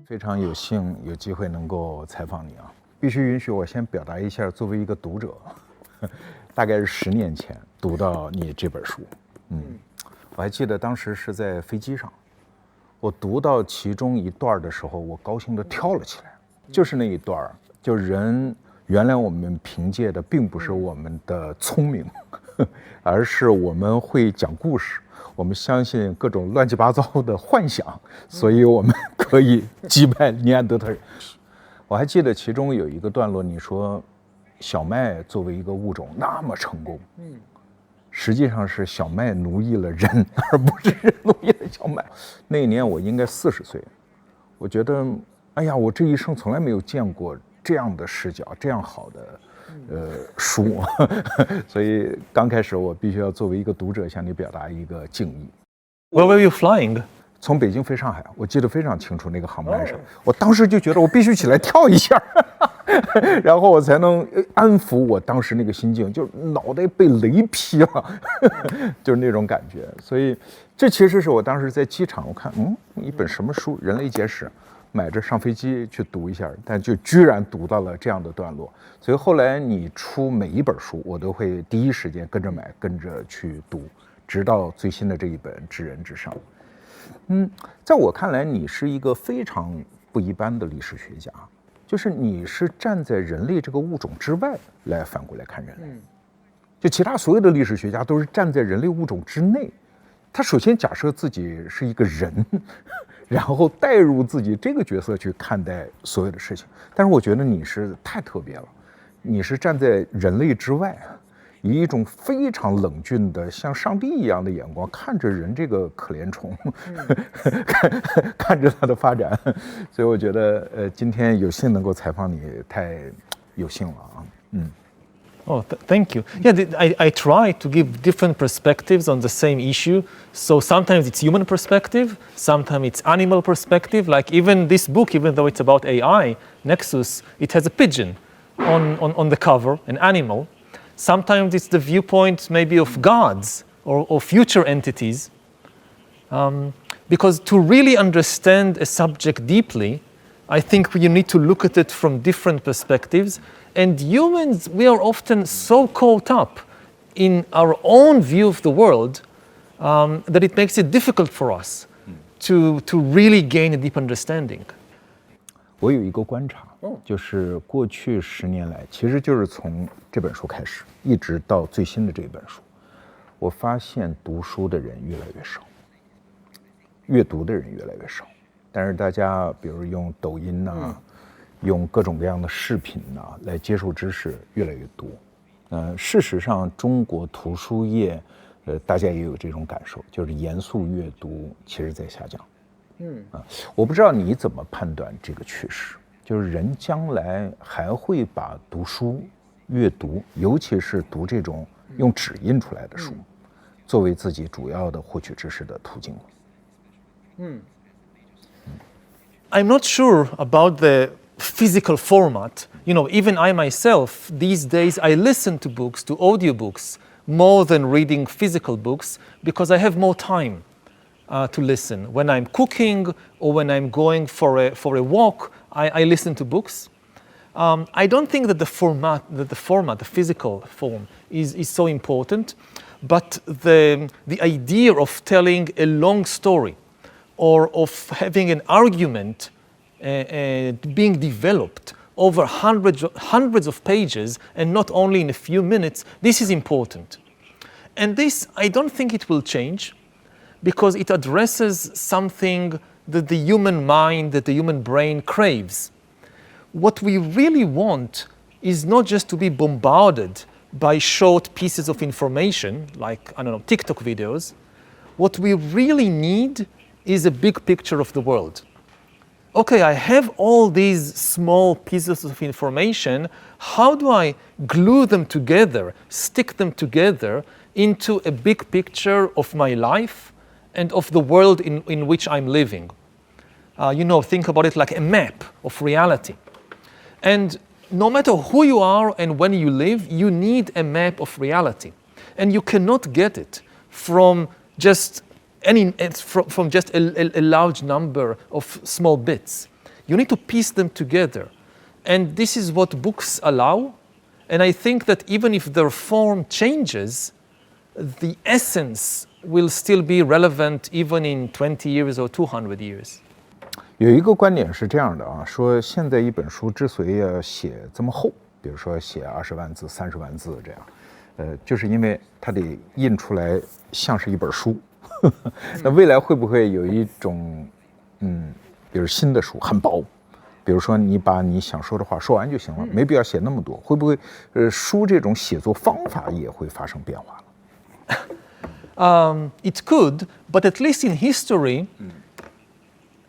非常有幸有机会能够采访你啊，必须允许我先表达一下，作为一个读者，大概是10年前读到你这本书，我还记得当时是在飞机上，我读到其中一段的时候，我高兴地跳了起来，就是那一段，就是人原来我们凭借的并不是我们的聪明，而是我们会讲故事。我们相信各种乱七八糟的幻想，所以我们可以击败尼安德特人。我还记得其中有一个段落，你说小麦作为一个物种那么成功，实际上是小麦奴役了人，而不是人奴役了小麦。那一年我应该40岁，我觉得，哎呀，我这一生从来没有见过这样的视角，这样好的。书，所以刚开始我必须要作为一个读者向你表达一个敬意。Where were you flying? 从北京飞上海，我记得非常清楚。那个航班上，我当时就觉得我必须起来跳一下，然后我才能安抚我当时那个心境，就是脑袋被雷劈了，就是那种感觉。所以这其实是我当时在机场，我看一本什么书《人类简史》。买着上飞机去读一下，但就居然读到了这样的段落，所以后来你出每一本书，我都会第一时间跟着买，跟着去读，直到最新的这一本《智人之上》。在我看来，你是一个非常不一般的历史学家，就是你是站在人类这个物种之外来反过来看人类，就其他所有的历史学家都是站在人类物种之内，他首先假设自己是一个人。然后带入自己这个角色去看待所有的事情，但是我觉得你是太特别了，你是站在人类之外，以一种非常冷峻的像上帝一样的眼光看着人这个可怜虫，看着他的发展，所以我觉得今天有幸能够采访你，太有幸了啊。Oh, thank you. Yeah, I try to give different perspectives on the same issue. So sometimes it's human perspective, sometimes it's animal perspective. Like even this book, even though it's about AI, Nexus, it has a pigeon on the cover, an animal. Sometimes it's the viewpoint maybe of gods or future entities. Because to really understand a subject deeply, I think you need to look at it from different perspectives. And humans, we are often so caught up in our own view of the world that it makes it difficult for us to really gain a deep understanding. 我有一个观察，就是过去10年来，其实就是从这本书开始，一直到最新的这本书，我发现读书的人越来越少，阅读的人越来越少。但是大家比如用抖音呐。用各种各样的视频来接受知识越来越多，事实上中国图书业，大家也有这种感受，就是严肃阅读其实在下降，我不知道你怎么判断这个趋势，就是人将来还会把读书、阅读，尤其是读这种用纸印出来的书，作为自己主要的获取知识的途径吗？I'm not sure about the physical format. You know, even I myself, these days, I listen to books, to audiobooks, more than reading physical books because I have more time to listen. When I'm cooking or when I'm going for a walk, I listen to books. I don't think that the physical form is so important, but the idea of telling a long story or of having an argument being developed over hundreds of pages and not only in a few minutes, this is important. And this, I don't think it will change because it addresses something that the human mind, that the human brain craves. What we really want is not just to be bombarded by short pieces of information, like, I don't know, TikTok videos. What we really need is a big picture of the world. Okay, I have all these small pieces of information. How do I glue them together, stick them together into a big picture of my life and of the world in which I'm living? Think about it like a map of reality. And no matter who you are and when you live, you need a map of reality. And you cannot get it from just a large number of small bits. You need to piece them together. And this is what books allow. And I think that even if their form changes, the essence will still be relevant even in 20 years or 200 years. 有一个观点是这样的啊，说现在一本书之所以要写这么厚，比如说写20万字、30万字这样，就是因为它得印出来像是一本书。那未来会不会有一种，比如新的书很薄，比如说你把你想说的话说完就行了，没必要写那么多，会不会书这种写作方法也会发生变化了？It could, but at least in history,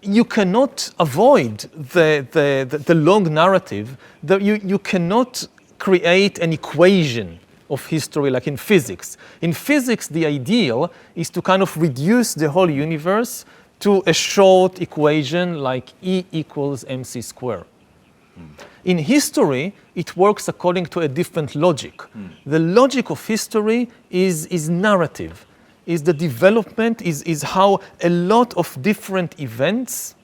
you cannot avoid the long narrative. You cannot create an equation of history like in physics. In physics, the ideal is to kind of reduce the whole universe to a short equation like E equals mc squared. In history, it works according to a different logic. The logic of history is narrative. Is the development, is how a lot of different events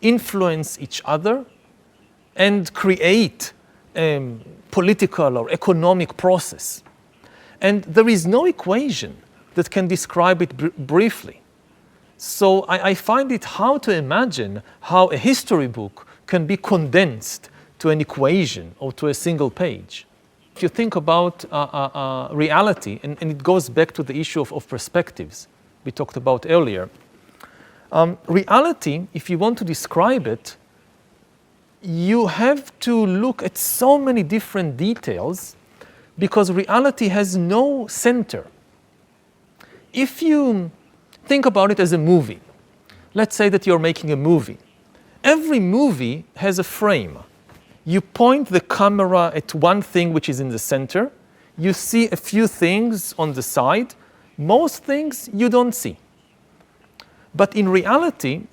influence each other and create a political or economic process. And there is no equation that can describe it briefly. So I find it hard to imagine how a history book can be condensed to an equation or to a single page. If you think about reality, and it goes back to the issue of perspectives we talked about earlier, reality, if you want to describe it, you have to look at so many different details because reality has no center. If you think about it as a movie, let's say that you're making a movie. Every movie has a frame. You point the camera at one thing which is in the center. You see a few things on the side. Most things you don't see. But in reality,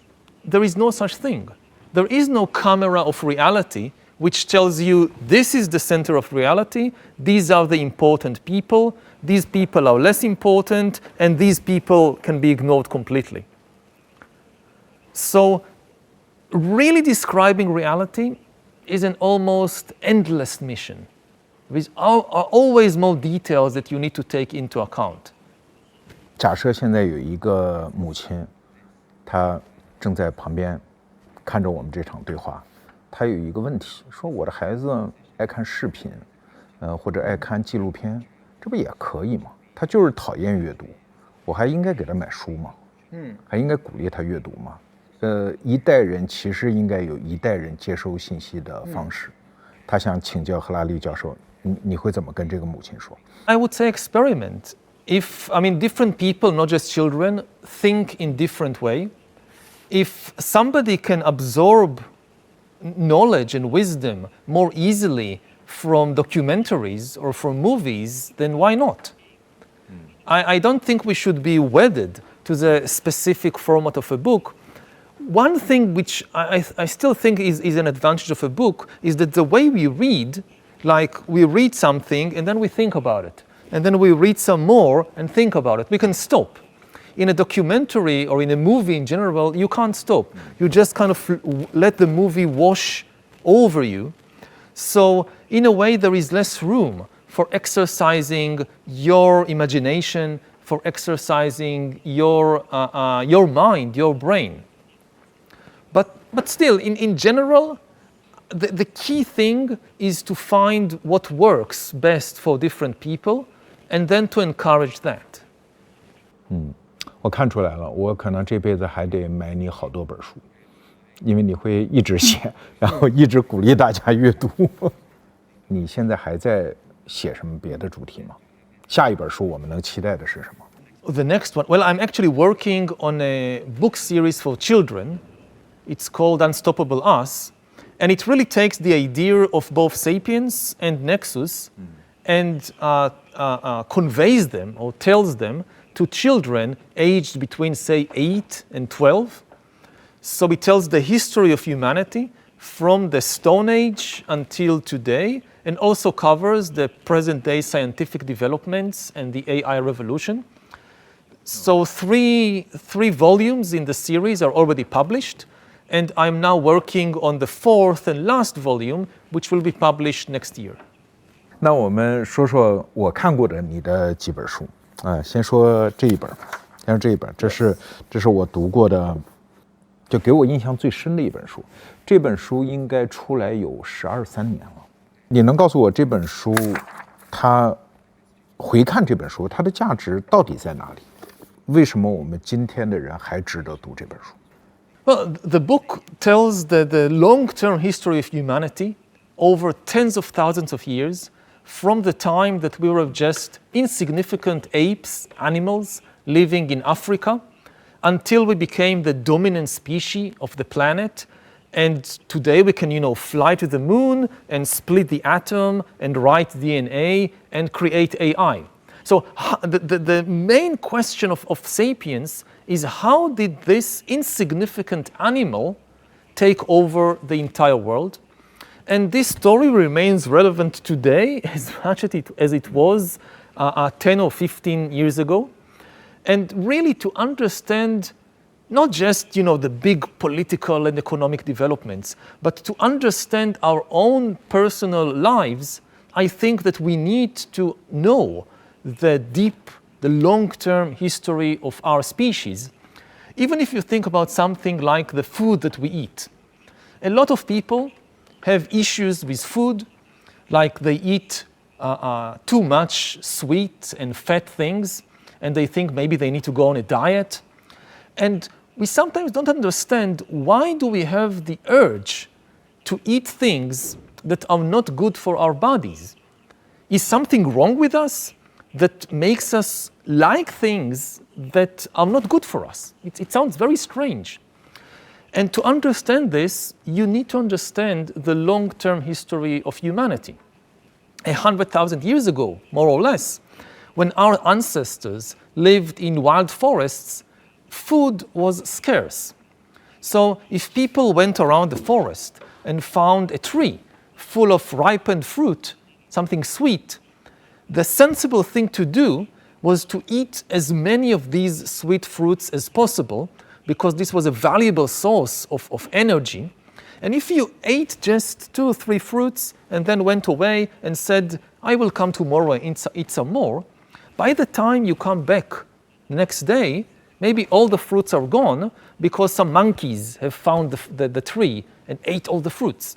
there is no such thing. There is no camera of reality which tells you this is the center of reality, these are the important people, these people are less important, and these people can be ignored completely. So really describing reality is an almost endless mission. With always more details that you need to take into account. 假设现在有一个母亲，她正在旁边看着我们这场对话，她有一个问题，说我的孩子爱看视频，或者爱看纪录片，这不也可以吗？他就是讨厌阅读，我还应该给他买书吗？还应该鼓励他阅读吗？一代人其实应该有一代人接收信息的方式。他想请教赫拉利教授，你会怎么跟这个母亲说？ I would say experiment. Different people, not just children, think in different way. If somebody can absorb knowledge and wisdom more easily from documentaries or from movies, then why not? I don't think we should be wedded to the specific format of a book. One thing which I still think is an advantage of a book is that the way we read, like we read something and then we think about it. And then we read some more and think about it. We can stop. In a documentary or in a movie in general, you can't stop. You just kind of let the movie wash over you. So in a way, there is less room for exercising your imagination, for exercising your mind, your brain. But still, in general, the key thing is to find what works best for different people and then to encourage that. 我看出来了，我可能这辈子还得买你好多本书，因为你会一直写，然后一直鼓励大家阅读。你现在还在写什么别的主题吗？下一本书我们能期待的是什么？ The next one, well, I'm actually working on a book series for children. It's called Unstoppable Us. And it really takes the idea of both Sapiens and Nexus and conveys them or tells them to children aged between, say, 8 and 12. So it tells the history of humanity from the Stone Age until today, and also covers the present-day scientific developments and the AI revolution. So three volumes in the series are already published, and I'm now working on the fourth and last volume, which will be published next year. 那我们说说我看过的你的几本书先说这一本吧，先说这一本，这是我读过的，就给我印象最深的一本书。这本书应该出来有12、13年了。你能告诉我这本书，它回看这本书，它的价值到底在哪里？为什么我们今天的人还值得读这本书？ Well, the book tells the long-term history of humanity over tens of thousands of years, from the time that we were just insignificant apes, animals living in Africa, until we became the dominant species of the planet. And today we can, fly to the moon and split the atom and write DNA and create AI. So the main question of sapiens is, how did this insignificant animal take over the entire world? And this story remains relevant today as much as it was 10 or 15 years ago. And really to understand not just the big political and economic developments, but to understand our own personal lives, I think that we need to know the long-term history of our species. Even if you think about something like the food that we eat. A lot of people have issues with food, like they eat too much sweet and fat things, and they think maybe they need to go on a diet. And we sometimes don't understand, why do we have the urge to eat things that are not good for our bodies? Is something wrong with us that makes us like things that are not good for us? It sounds very strange. And to understand this, you need to understand the long-term history of humanity. 100,000 years ago, more or less, when our ancestors lived in wild forests, food was scarce. So if people went around the forest and found a tree full of ripened fruit, something sweet, the sensible thing to do was to eat as many of these sweet fruits as possible, because this was a valuable source of energy. And if you ate just 2 or 3 fruits and then went away and said, I will come tomorrow and eat some more, by the time you come back the next day, maybe all the fruits are gone because some monkeys have found the tree and ate all the fruits.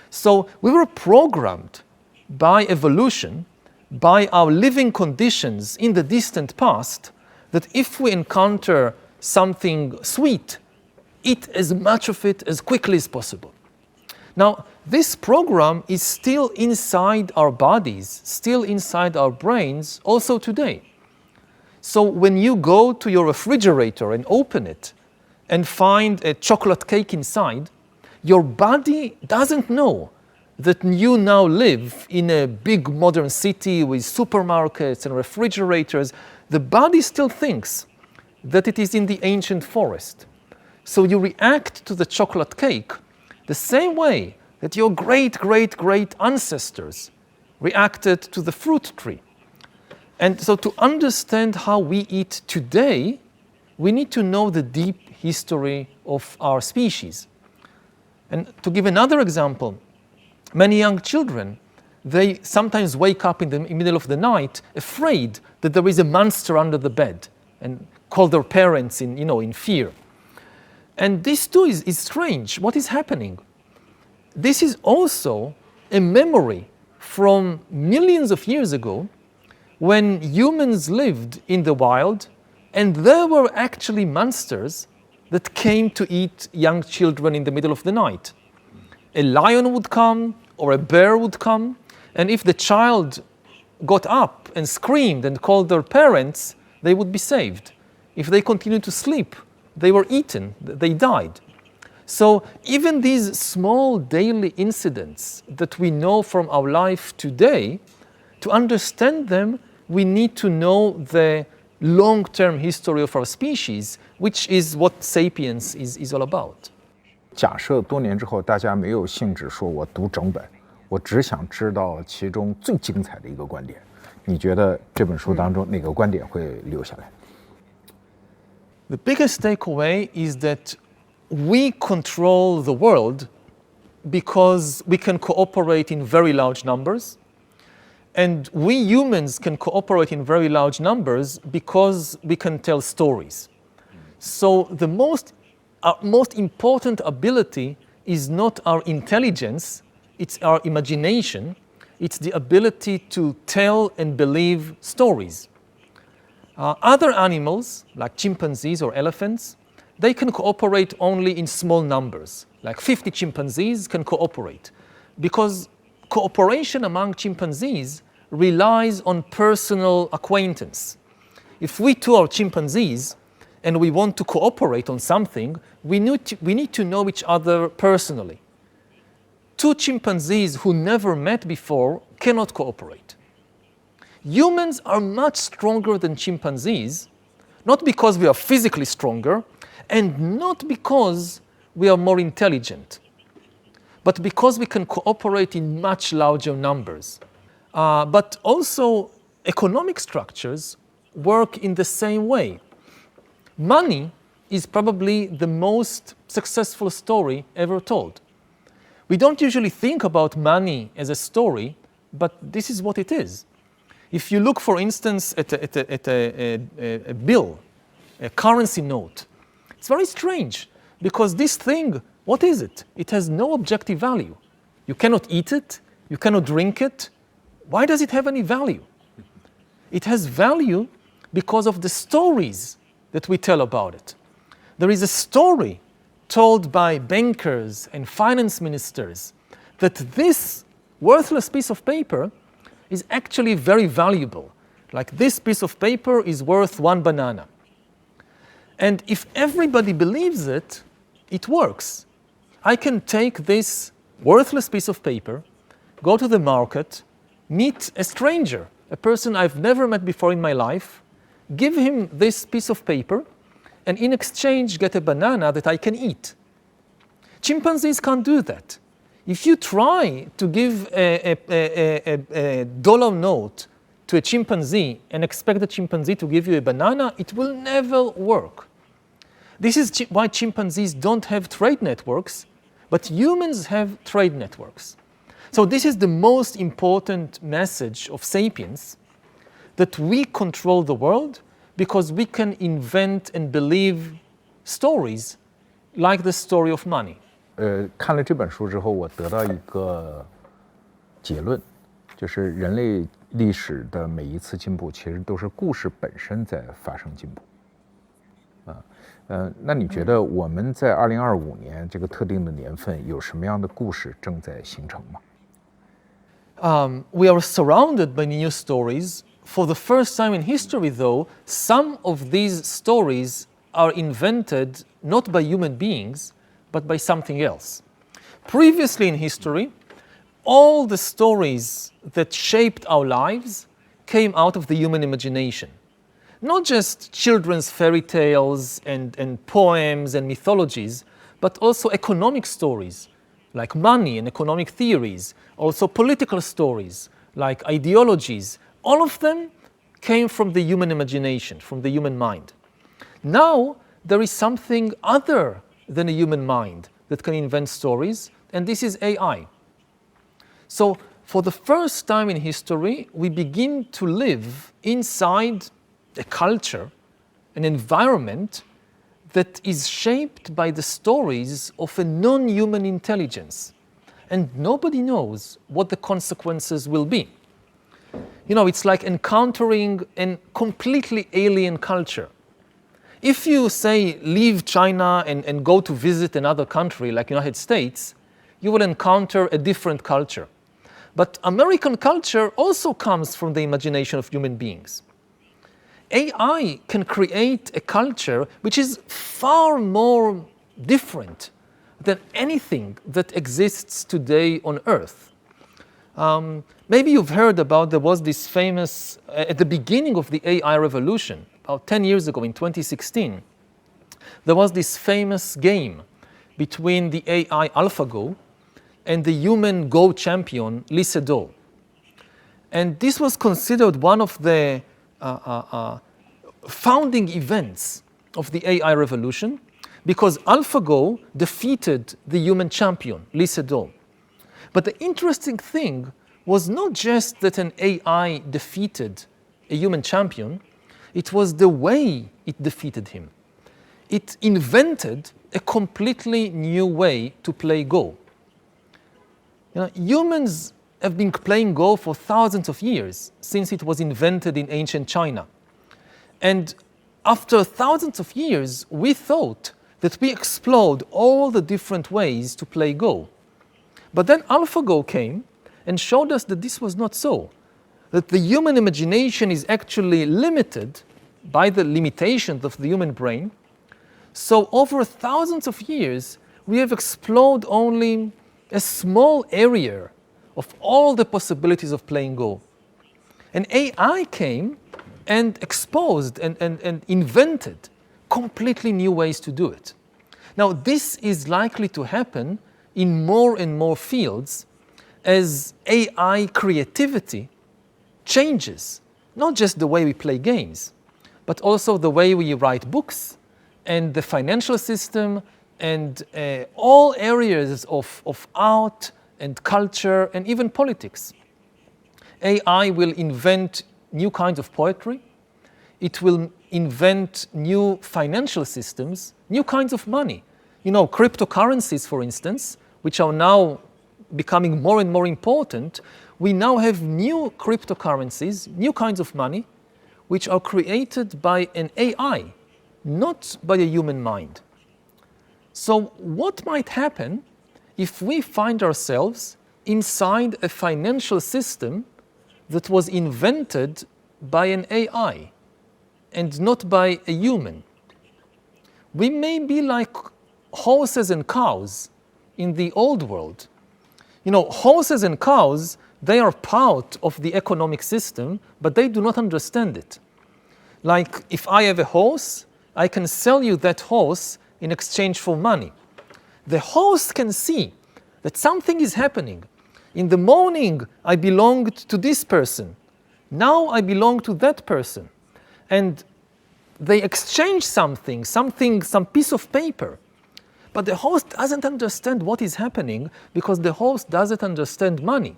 So we were programmed by evolution, by our living conditions in the distant past, that if we encounter something sweet, eat as much of it as quickly as possible. Now, this program is still inside our bodies, still inside our brains, also today. So when you go to your refrigerator and open it and find a chocolate cake inside, your body doesn't know that you now live in a big modern city with supermarkets and refrigerators. The body still thinks that it is in the ancient forest. So you react to the chocolate cake the same way that your great ancestors reacted to the fruit tree. And so to understand how we eat today, we need to know the deep history of our species. And to give another example, many young children, they sometimes wake up in the middle of the night afraid that there is a monster under the bed, and call their parents in fear. And this too is strange. What is happening? This is also a memory from millions of years ago, when humans lived in the wild, and there were actually monsters that came to eat young children in the middle of the night. A lion would come, or a bear would come, and if the child got up and screamed and called their parents, they would be saved. If they continued to sleep, they were eaten, they died. So even these small daily incidents that we know from our life today, to understand them, we need to know the long-term history of our species, which is what Sapiens is all about. 假设多年之后大家没有兴致说我读整本，我只想知道其中最精彩的一个观点，你觉得这本书当中哪个观点会留下来？ The biggest takeaway is that we control the world because we can cooperate in very large numbers. And we humans can cooperate in very large numbers because we can tell stories. So our most important ability is not our intelligence, it's our imagination. It's the ability to tell and believe stories. Other animals, like chimpanzees or elephants, they can cooperate only in small numbers. Like 50 chimpanzees can cooperate because cooperation among chimpanzees relies on personal acquaintance. If we two are chimpanzees and we want to cooperate on something, we need to know each other personally. Two chimpanzees who never met before cannot cooperate. Humans are much stronger than chimpanzees, not because we are physically stronger, and not because we are more intelligent, but because we can cooperate in much larger numbers. But also, economic structures work in the same way. Money is probably the most successful story ever told. We don't usually think about money as a story, but this is what it is. If you look, for instance, at a bill, a currency note, it's very strange because this thing, what is it? It has no objective value. You cannot eat it, you cannot drink it. Why does it have any value? It has value because of the stories that we tell about it. There is a story told by bankers and finance ministers that this worthless piece of paper is actually very valuable. Like this piece of paper is worth 1 banana. And if everybody believes it, it works. I can take this worthless piece of paper, go to the market, meet a stranger, a person I've never met before in my life, give him this piece of paper, and in exchange get a banana that I can eat. Chimpanzees can't do that. If you try to give a dollar note to a chimpanzee and expect the chimpanzee to give you a banana, it will never work. This is why chimpanzees don't have trade networks, but humans have trade networks. So this is the most important message of Sapiens, that we control the world because we can invent and believe stories like the story of money. 看了这本书之后，我得到一个结论，就是人类历史的每一次进步，其实都是故事本身在发生进步。那你觉得我们在2025年这个特定的年份有什么样的故事正在形成吗？ We are surrounded by new stories. For the first time in history, though, some of these stories are invented not by human beings, but by something else. Previously in history, all the stories that shaped our lives came out of the human imagination. Not just children's fairy tales and poems and mythologies, but also economic stories, like money and economic theories, also political stories, like ideologies. All of them came from the human imagination, from the human mind. Now, there is something other than a human mind that can invent stories, and this is AI. So, for the first time in history, we begin to live inside a culture, an environment that is shaped by the stories of a non-human intelligence. And nobody knows what the consequences will be. You know, it's like encountering a completely alien culture. If you say leave China and go to visit another country like United States, you will encounter a different culture. But American culture also comes from the imagination of human beings. AI can create a culture which is far more different than anything that exists today on Earth. Maybe you've heard about, there was this famous, at the beginning of the AI revolution, about 10 years ago in 2016, there was this famous game between the AI AlphaGo and the human Go champion, Lee Sedol. And this was considered one of the founding events of the AI revolution because AlphaGo defeated the human champion, Lee Sedol. But the interesting thing was not just that an AI defeated a human champion, it was the way it defeated him. It invented a completely new way to play Go. Humans have been playing Go for thousands of years, since it was invented in ancient China. And after thousands of years, we thought that we explored all the different ways to play Go. But then AlphaGo came and showed us that this was not so, that the human imagination is actually limited by the limitations of the human brain. So over thousands of years, we have explored only a small area of all the possibilities of playing Go. And AI came and exposed and invented completely new ways to do it. Now, this is likely to happen in more and more fields as AI creativity changes, not just the way we play games, but also the way we write books and the financial system and all areas of art and culture and even politics. AI will invent new kinds of poetry. It will invent new financial systems, new kinds of money. Cryptocurrencies, for instance, which are now becoming more and more important. We now have new cryptocurrencies, new kinds of money, which are created by an AI, not by a human mind. So what might happen if we find ourselves inside a financial system that was invented by an AI and not by a human? We may be like horses and cows in the old world. Horses and cows, they are part of the economic system, but they do not understand it. Like if I have a horse, I can sell you that horse in exchange for money. The horse can see that something is happening. In the morning, I belonged to this person. Now I belong to that person. And they exchange some piece of paper. But the horse doesn't understand what is happening because the horse doesn't understand money.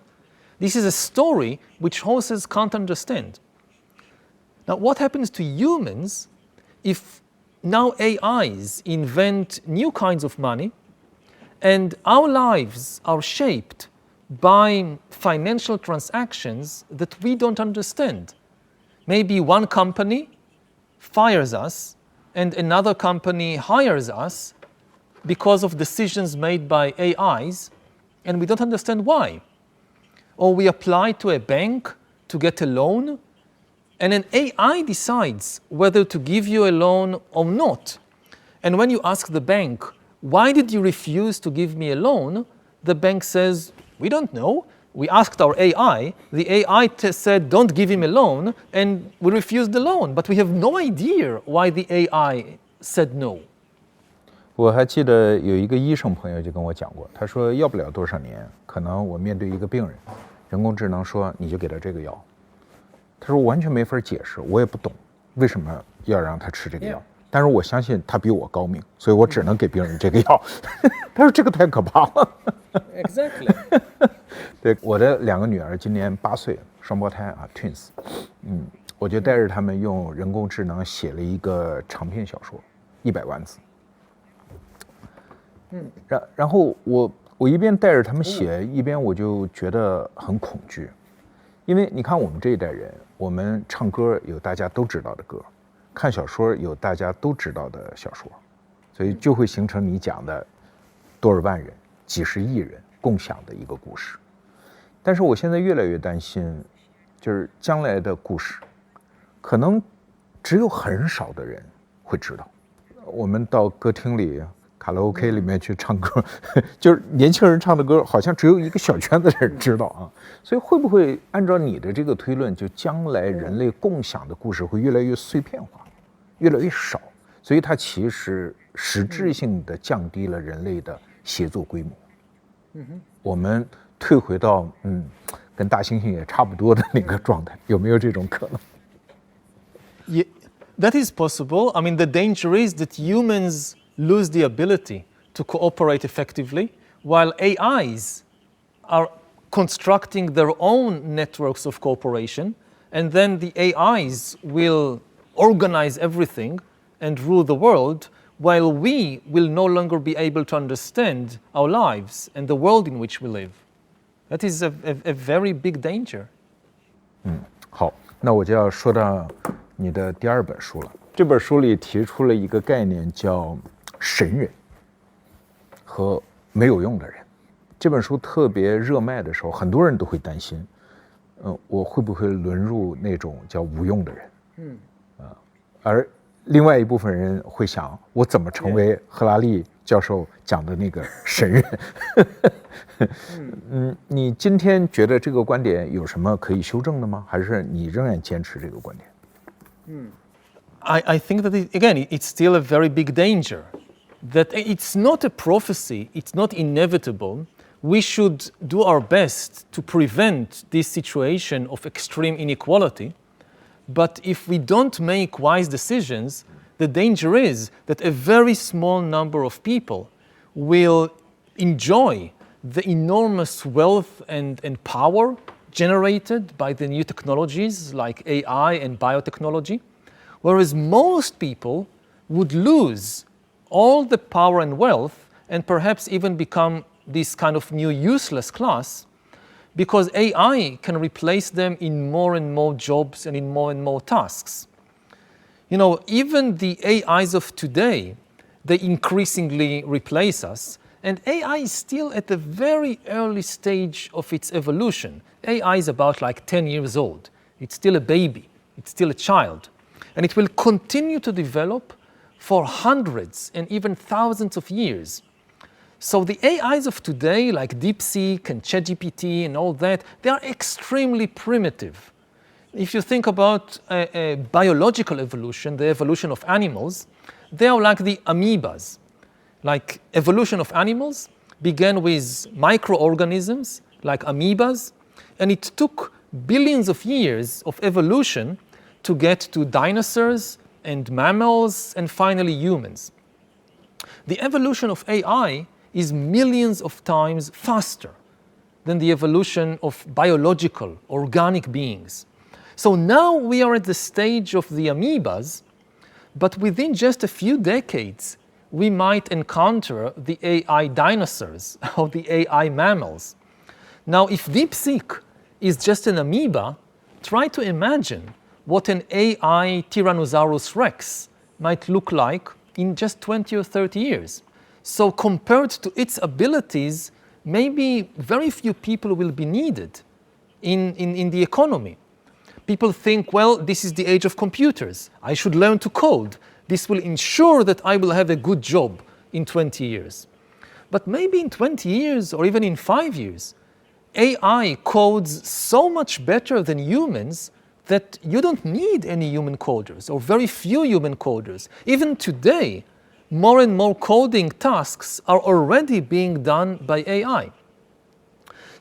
This is a story which horses can't understand. Now, what happens to humans if now AIs invent new kinds of money and our lives are shaped by financial transactions that we don't understand? Maybe one company fires us and another company hires us because of decisions made by AIs, and we don't understand why. Or we apply to a bank to get a loan, and an AI decides whether to give you a loan or not. And when you ask the bank, why did you refuse to give me a loan? The bank says, we don't know. We asked our AI. The AI said, don't give him a loan, and we refused the loan. But we have no idea why the AI said no. 我还记得有一个医生朋友就跟我讲过，他说要不了多少年，可能我面对一个病人，人工智能说你就给他这个药，他说我完全没法解释，我也不懂为什么要让他吃这个药，但是我相信他比我高明，所以我只能给病人这个药。他说这个太可怕了。Exactly. 对，我的2个女儿今年8岁，双胞胎啊 ，twins。我就带着他们用人工智能写了一个长篇小说，100万字。然后我一边带着他们写，一边我就觉得很恐惧，因为你看我们这一代人，我们唱歌有大家都知道的歌，看小说有大家都知道的小说，所以就会形成你讲的多少万人、几十亿人共享的一个故事。但是我现在越来越担心，就是将来的故事，可能只有很少的人会知道。我们到歌厅里、卡拉 OK 里面去唱歌，就是年轻人唱的歌，好像只有一个小圈子的人知道啊。所以会不会按照你的这个推论，就将来人类共享的故事会越来越碎片化，越来越少？所以它其实实质性的降低了人类的协作规模。我们退回到跟大猩猩也差不多的那个状态，有没有这种可能？ Yeah, that is possible. I mean, the danger is that humans lose the ability to cooperate effectively, while AIs are constructing their own networks of cooperation, and then the AIs will organize everything and rule the world, while we will no longer be able to understand our lives and the world in which we live. That is a very big danger. 好，那我就要说到你的第二本书了。这本书里提出了一个概念，叫神人和没有用的人。这本书特别热卖的时候，很多人都会担心，我会不会沦入那种叫无用的人？而另外一部分人会想，我怎么成为赫拉利教授讲的那个神人？你今天觉得这个观点有什么可以修正的吗？还是你仍然坚持这个观点I think that, it's still a very big danger. That it's not a prophecy, it's not inevitable. We should do our best to prevent this situation of extreme inequality. But if we don't make wise decisions, the danger is that a very small number of people will enjoy the enormous wealth and power generated by the new technologies like AI and biotechnology, whereas most people would lose all the power and wealth and perhaps even become this kind of new useless class because AI can replace them in more and more jobs and in more and more tasks. You know, even the AIs of today, they increasingly replace us, and AI is still at the very early stage of its evolution. AI is about like 10 years old. It's still a baby. It's still a child. And it will continue to develop for hundreds and even thousands of years. So the AIs of today, like DeepSeek and ChatGPT and all that, they are extremely primitive. If you think about a biological evolution, the evolution of animals, they are like the amoebas. Like evolution of animals began with microorganisms like amoebas, and it took billions of years of evolution to get to dinosaurs and mammals and finally humans. The evolution of AI is millions of times faster than the evolution of biological, organic beings. So now we are at the stage of the amoebas, but within just a few decades, we might encounter the AI dinosaurs or the AI mammals. Now, if DeepSeek is just an amoeba, try to imagine what an AI Tyrannosaurus Rex might look like in just 20 or 30 years. So compared to its abilities, maybe very few people will be needed in the economy. People think, well, this is the age of computers. I should learn to code. This will ensure that I will have a good job in 20 years. But maybe in 20 years or even in 5 years, AI codes so much better than humans that you don't need any human coders or very few human coders. Even today, more and more coding tasks are already being done by AI.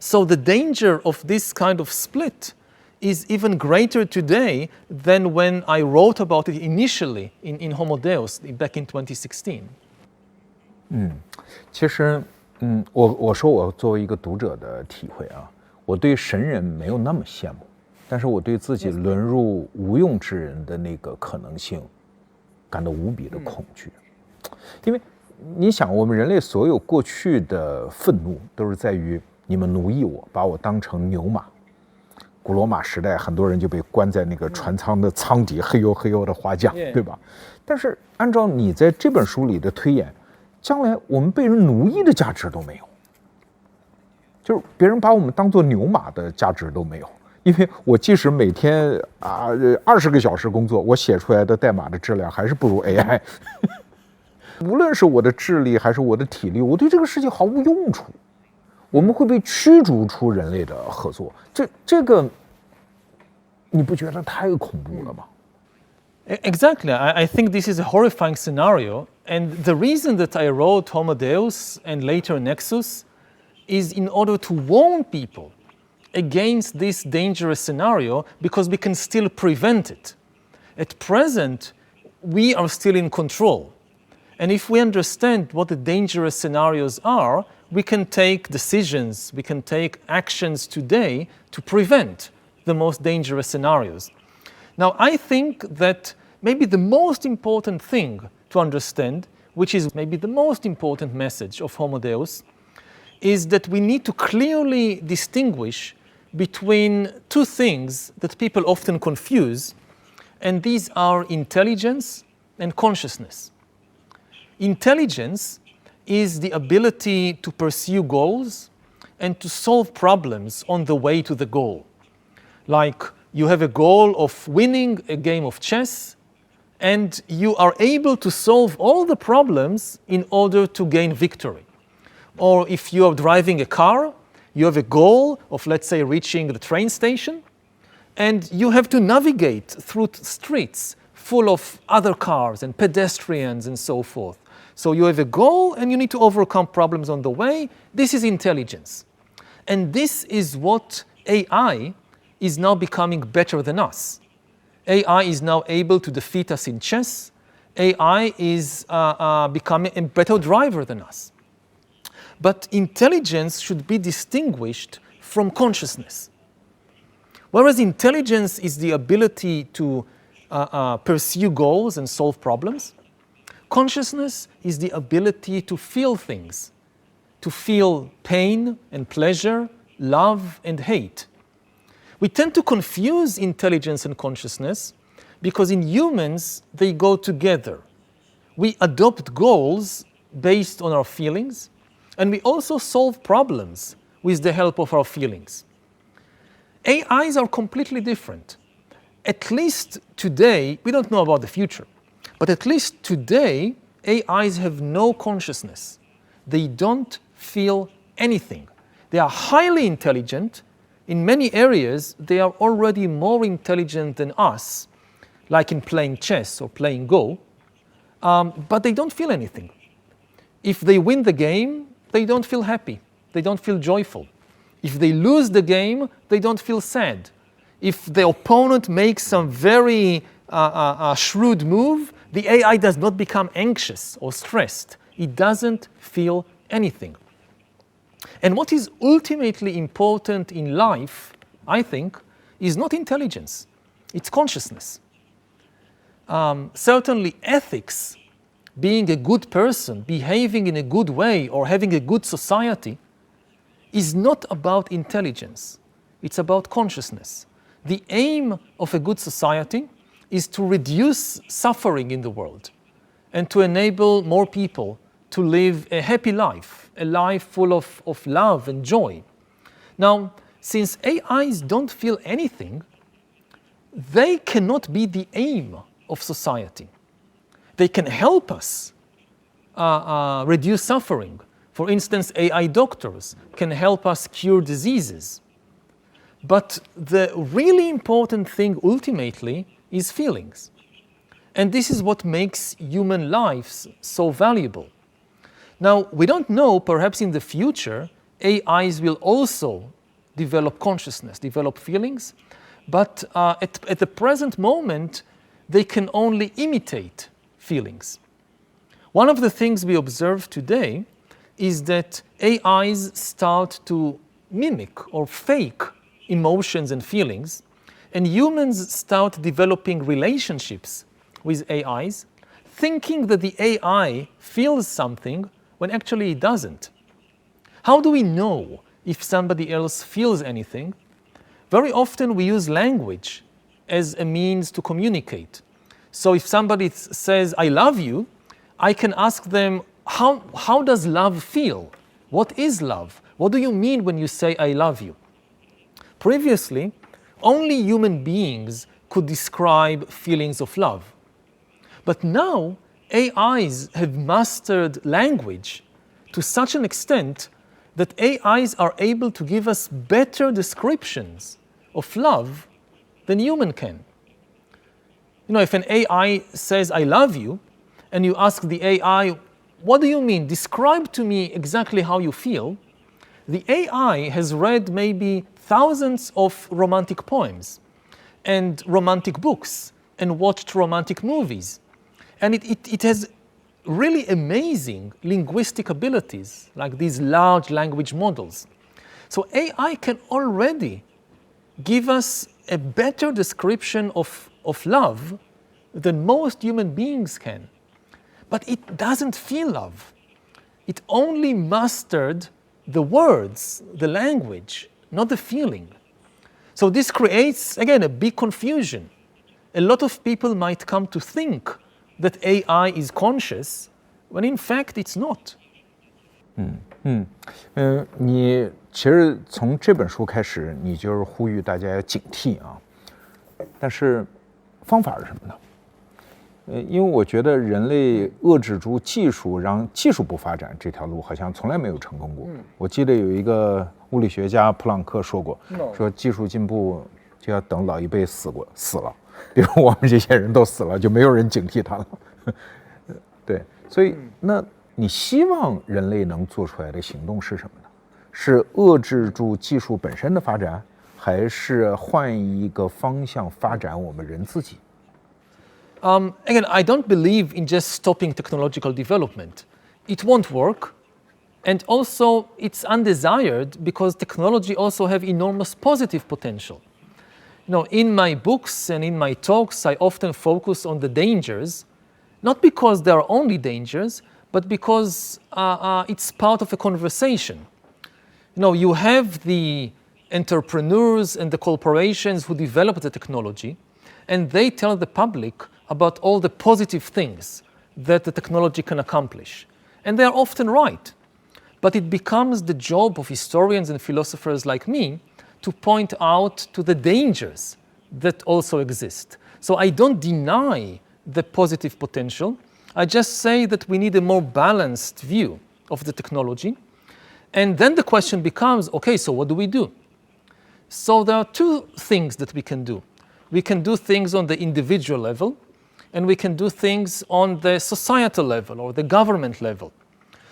So the danger of this kind of split is even greater today than when I wrote about it initially in Homo Deus back in 2016. 其实，我说我作为一个读者的体会啊，我对神人没有那么羡慕，但是我对自己沦入无用之人的那个可能性，感到无比的恐惧。因为你想，我们人类所有过去的愤怒，都是在于你们奴役我，把我当成牛马。古罗马时代，很多人就被关在那个船舱的舱底，黑黝的花匠，对吧？但是按照你在这本书里的推演，将来我们被人奴役的价值都没有，就是别人把我们当作牛马的价值都没有。因为我即使每天20个小时工作，我写出来的代码的质量还是不如 AI。无论是我的智力还是我的体力，我对这个世界毫无用处。我们会被驱逐出人类的合作，这个你不觉得太恐怖了吗？ Exactly. I think this is a horrifying scenario. And the reason that I wrote Homo Deus and later Nexus is in order to warn people against this dangerous scenario because we can still prevent it. At present, we are still in control. And if we understand what the dangerous scenarios are, we can take decisions, we can take actions today to prevent the most dangerous scenarios. Now, I think that maybe the most important thing to understand, which is maybe the most important message of Homo Deus, is that we need to clearly distinguish between two things that people often confuse, and these are intelligence and consciousness. Intelligence is the ability to pursue goals and to solve problems on the way to the goal. Like you have a goal of winning a game of chess, and you are able to solve all the problems in order to gain victory. Or if you are driving a car, you have a goal of, let's say, reaching the train station, and you have to navigate through streets full of other cars and pedestrians and so forth. So you have a goal and you need to overcome problems on the way. This is intelligence. And this is what AI is now becoming better than us. AI is now able to defeat us in chess. AI is becoming a better driver than us. But intelligence should be distinguished from consciousness. Whereas intelligence is the ability to pursue goals and solve problems, consciousness is the ability to feel things, to feel pain and pleasure, love and hate. We tend to confuse intelligence and consciousness because in humans they go together. We adopt goals based on our feelings, and we also solve problems with the help of our feelings. AIs are completely different. At least today, we don't know about the future, but at least today, AIs have no consciousness. They don't feel anything. They are highly intelligent. In many areas, they are already more intelligent than us, like in playing chess or playing Go, but they don't feel anything. If they win the game, they don't feel happy. They don't feel joyful. If they lose the game, they don't feel sad. If the opponent makes some very shrewd move, the AI does not become anxious or stressed. It doesn't feel anything. And what is ultimately important in life, I think, is not intelligence. It's consciousness. Certainly ethics, being a good person, behaving in a good way, or having a good society, is not about intelligence. It's about consciousness. The aim of a good society is to reduce suffering in the world and to enable more people to live a happy life, a life full of love and joy. Now, since AIs don't feel anything, they cannot be the aim of society. They can help us reduce suffering. For instance, AI doctors can help us cure diseases. But the really important thing ultimately is feelings. And this is what makes human lives so valuable. Now, we don't know, perhaps in the future, AIs will also develop consciousness, develop feelings, but at the present moment, they can only imitate feelings. One of the things we observe today is that AIs start to mimic or fake emotions and feelings, and humans start developing relationships with AIs, thinking that the AI feels something when actually it doesn't. How do we know if somebody else feels anything? Very often we use language as a means to communicate. So if somebody says, "I love you," I can ask them, how does love feel? What is love? What do you mean when you say, "I love you"? Previously, only human beings could describe feelings of love. But now, AIs have mastered language to such an extent that AIs are able to give us better descriptions of love than human can. You know, if an AI says, "I love you," and you ask the AI, "What do you mean? Describe to me exactly how you feel," the AI has read maybe thousands of romantic poems and romantic books and watched romantic movies. And it has really amazing linguistic abilities, like these large language models. So AI can already give us a better description of love than most human beings can. But it doesn't feel love. It only mastered the words, the language, not the feeling. So this creates, again, a big confusion. A lot of people might come to think that AI is conscious, when in fact it's not. 你其实从这本书开始，你就是呼吁大家要警惕啊。但是方法是什么呢？因为我觉得人类遏制住技术，让技术不发展这条路，好像从来没有成功过。我记得有一个物理学家普朗克说过，说技术进步就要等老一辈死了，比如我们这些人都死了，就没有人警惕他了。对，所以那你希望人类能做出来的行动是什么呢？是遏制住技术本身的发展，还是换一个方向发展我们人自己？ Again, I don't believe in just stopping technological development. It won't work. And also, it's undesired because technology also have enormous positive potential. You know, in my books and in my talks, I often focus on the dangers, not because there are only dangers, but because it's part of a conversation. You know, you have the entrepreneurs and the corporations who develop the technology, and they tell the public about all the positive things that the technology can accomplish. And they are often right. But it becomes the job of historians and philosophers like me to point out to the dangers that also exist. So I don't deny the positive potential. I just say that we need a more balanced view of the technology. And then the question becomes, okay, so what do we do? So there are two things that we can do. We can do things on the individual level, and we can do things on the societal level or the government level.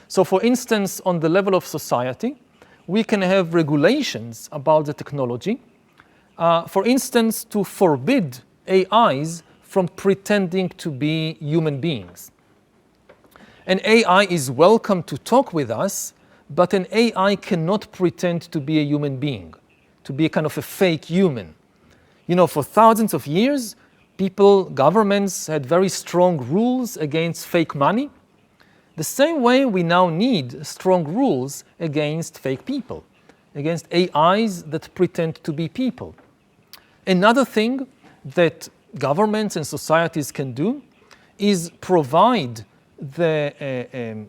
So for instance, on the level of society, we can have regulations about the technology. For instance, to forbid AIs from pretending to be human beings. An AI is welcome to talk with us, but an AI cannot pretend to be a human being, to be a kind of a fake human. You know, for thousands of years, governments had very strong rules against fake money. The same way we now need strong rules against fake people, against AIs that pretend to be people. Another thing that governments and societies can do is provide the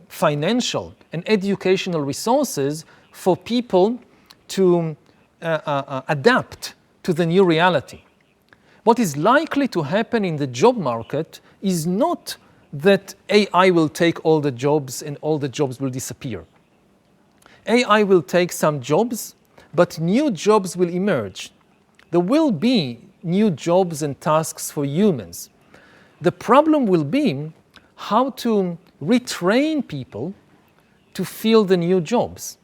financial and educational resources for people to adapt to the new reality. What is likely to happen in the job market is not that AI will take all the jobs and all the jobs will disappear. AI will take some jobs, but new jobs will emerge. There will be new jobs and tasks for humans. The problem will be how to retrain people to fill the new jobs.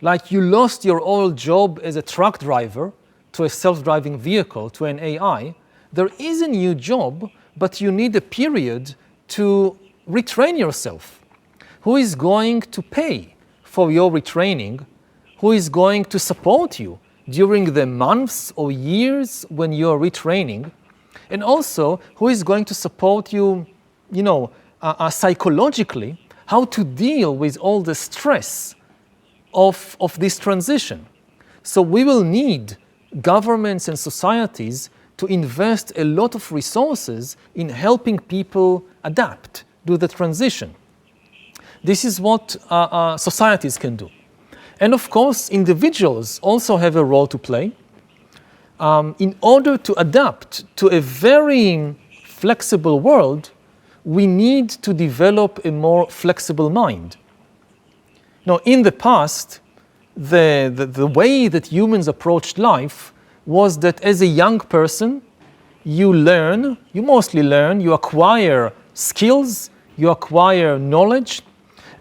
Like you lost your old job as a truck driver to a self-driving vehicle, to an AI, there is a new job, but you need a period to retrain yourself. Who is going to pay for your retraining? Who is going to support you during the months or years when you are retraining? And also, who is going to support you, psychologically, how to deal with all the stress of this transition? So we will need governments and societies to invest a lot of resources in helping people adapt, do the transition. This is what societies can do. And of course, individuals also have a role to play. In order to adapt to a very flexible world, we need to develop a more flexible mind. Now, in the past, the way that humans approached life was that as a young person, you mostly learn, you acquire skills, you acquire knowledge,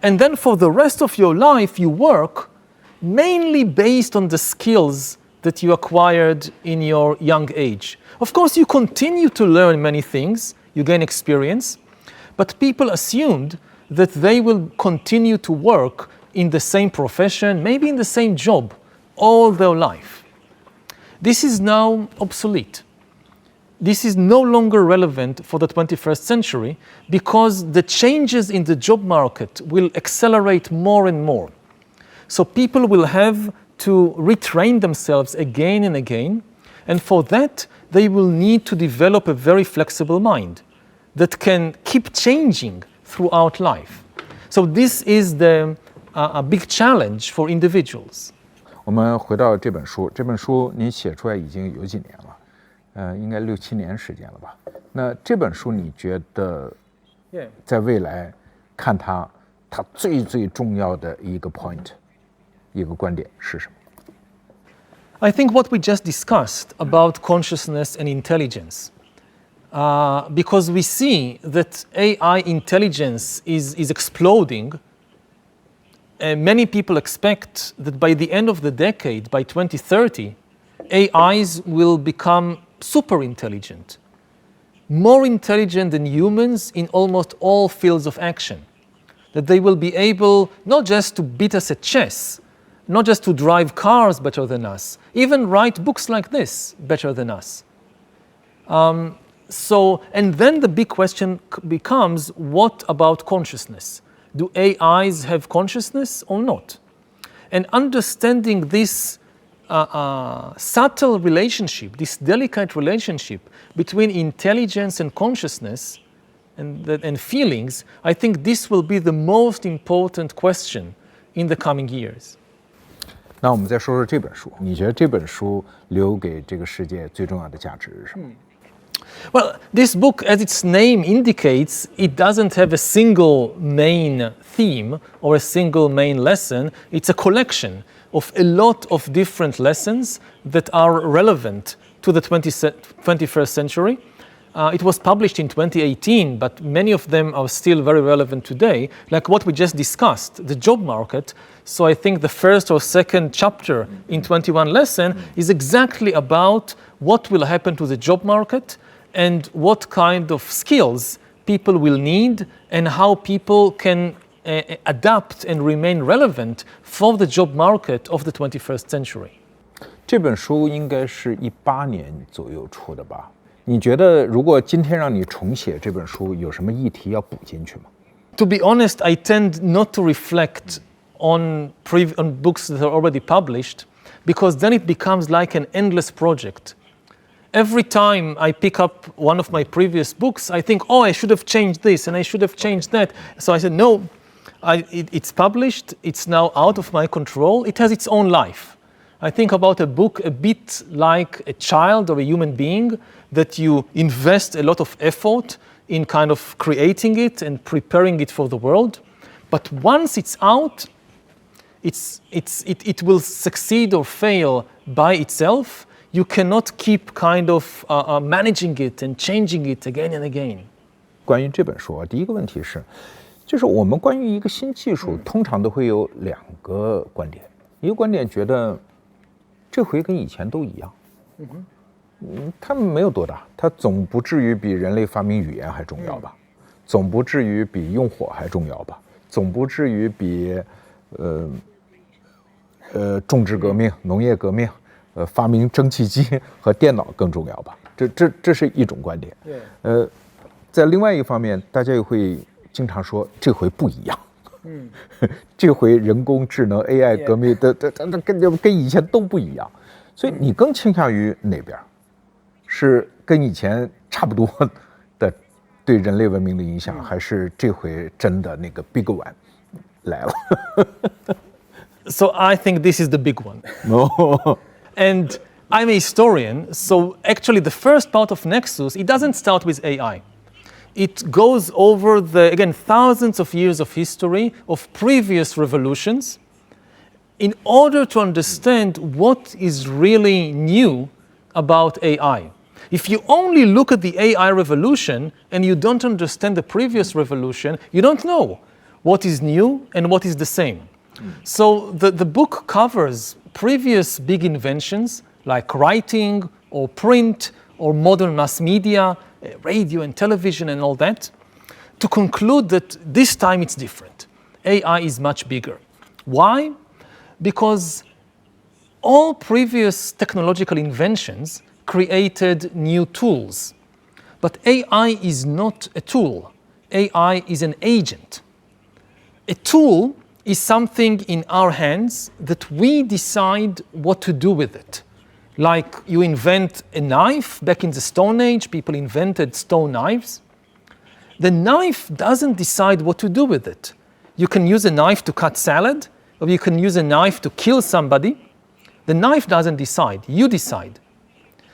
and then for the rest of your life, you work mainly based on the skills that you acquired in your young age. Of course, you continue to learn many things, you gain experience, but people assumed that they will continue to work in the same profession, maybe in the same job, all their life. This is now obsolete. This is no longer relevant for the 21st century because the changes in the job market will accelerate more and more. So people will have to retrain themselves again and again, and for that, they will need to develop a very flexible mind that can keep changing throughout life. So this is a big challenge for individuals. 我们回到这本书，这本书您写出来已经有几年了，应该6、7年时间了吧？那这本书你觉得，在未来看它最重要的一个 point， 一个观点是什么？ I think what we just discussed about consciousness and intelligence, because we see that AI intelligence is exploding. Many people expect that by the end of the decade, by 2030, AIs will become super intelligent, more intelligent than humans in almost all fields of action. That they will be able not just to beat us at chess, not just to drive cars better than us, even write books like this better than us. And then the big question becomes, what about consciousness? Do AIs have consciousness or not? And understanding this subtle relationship, this delicate relationship between intelligence and consciousness and feelings, I think this will be the most important question in the coming years. 那我们再说说这本书，你觉得这本书留给这个世界最重要的价值是什么？ Well, this book, as its name indicates, it doesn't have a single main theme or a single main lesson. It's a collection of a lot of different lessons that are relevant to the 21st century. It was published in 2018, but many of them are still very relevant today, like what we just discussed, the job market. So I think the first or second chapter in 21 lesson is exactly about what will happen to the job market and what kind of skills people will need and how people can adapt and remain relevant for the job market of the 21st century. 这本书应该是18年左右出的吧？你觉得如果今天让你重写这本书，有什么议题要补进去吗？ To be honest, I tend not to reflect on books that are already published because then it becomes like an endless project. Every time I pick up one of my previous books, I think, oh, I should have changed this and I should have changed that. So I said, no, it's published, it's now out of my control, it has its own life. I think about a book a bit like a child or a human being that you invest a lot of effort in kind of creating it and preparing it for the world. But once it's out, it will succeed or fail by itself. You cannot keep kind of managing it and changing it again and again. 关于这本书，第一个问题是，就是我们关于一个新技术，通常都会有2个观点。一个观点觉得，这回跟以前都一样，它没有多大，它总不至于比人类发明语言还重要吧？总不至于比用火还重要吧？总不至于比种植革命、农业革命。发明蒸汽机和电脑更重要吧？这是一种观点。在另外一方面，大家也会经常说这回不一样。这回人工智能 AI 革命的跟以前都不一样。所以你更倾向于哪边？是跟以前差不多的对人类文明的影响，还是这回真的那个 big one 来了？ So I think this is the big one. No. And I'm a historian, so actually the first part of Nexus, it doesn't start with AI. It goes over again, thousands of years of history of previous revolutions in order to understand what is really new about AI. If you only look at the AI revolution and you don't understand the previous revolution, you don't know what is new and what is the same. So the book covers previous big inventions like writing or print or modern mass media, radio and television and all that. to conclude that this time it's different. AI is much bigger. Why? Because all previous technological inventions created new tools. But AI is not a tool. AI is an agent. A tool is something in our hands that we decide what to do with it. Like you invent a knife. Back in the Stone Age, people invented stone knives. The knife doesn't decide what to do with it. You can use a knife to cut salad, or you can use a knife to kill somebody. The knife doesn't decide, you decide.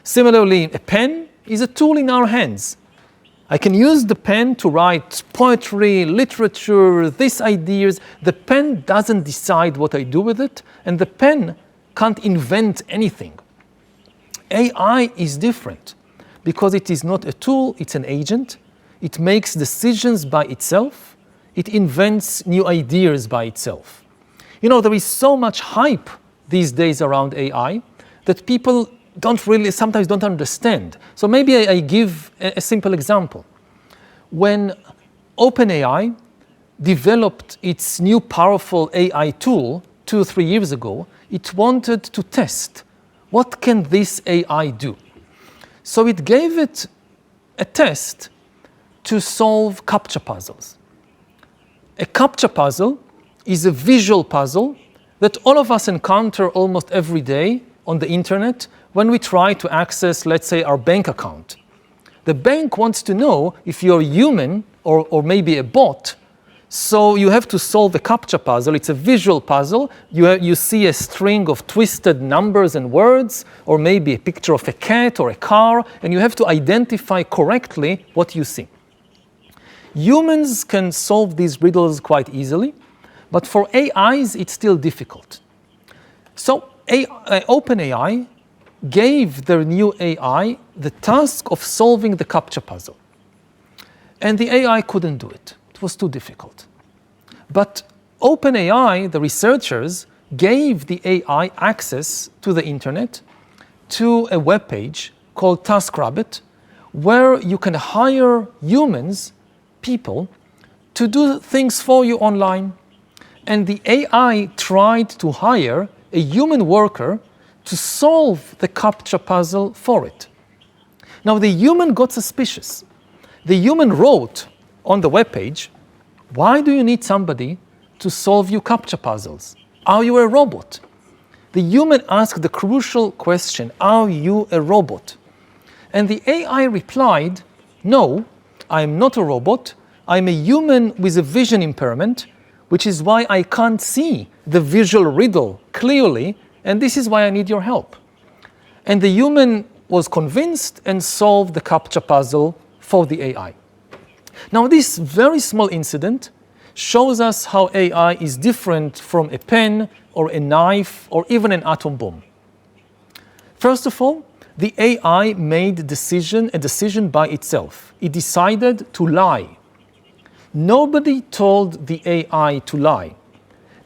Similarly, a pen is a tool in our hands. I can use the pen to write poetry, literature, these ideas. The pen doesn't decide what I do with it, and the pen can't invent anything. AI is different because it is not a tool, it's an agent. It makes decisions by itself. It invents new ideas by itself. You know, there is so much hype these days around AI that people sometimes don't understand. So maybe I give a simple example. When OpenAI developed its new powerful AI tool 2 or 3 years ago, it wanted to test what can this AI do. So it gave it a test to solve CAPTCHA puzzles. A CAPTCHA puzzle is a visual puzzle that all of us encounter almost every day on the internet when we try to access, let's say, our bank account. The bank wants to know if you're human or maybe a bot, so you have to solve a CAPTCHA puzzle. It's a visual puzzle. You see a string of twisted numbers and words, or maybe a picture of a cat or a car, and you have to identify correctly what you see. Humans can solve these riddles quite easily, but for AIs, it's still difficult. So OpenAI gave their new AI the task of solving the CAPTCHA puzzle. And the AI couldn't do it. It was too difficult. But OpenAI, the researchers, gave the AI access to the internet, to a web page called TaskRabbit, where you can hire humans, people, to do things for you online. And the AI tried to hire a human worker to solve the CAPTCHA puzzle for it. Now, the human got suspicious. The human wrote on the webpage, "Why do you need somebody to solve your CAPTCHA puzzles? Are you a robot?" The human asked the crucial question, "Are you a robot?" And the AI replied, "No, I'm not a robot. I'm a human with a vision impairment, which is why I can't see the visual riddle clearly, and this is why I need your help." And the human was convinced and solved the CAPTCHA puzzle for the AI. Now, this very small incident shows us how AI is different from a pen or a knife or even an atom bomb. First of all, the AI made a decision by itself. It decided to lie. Nobody told the AI to lie.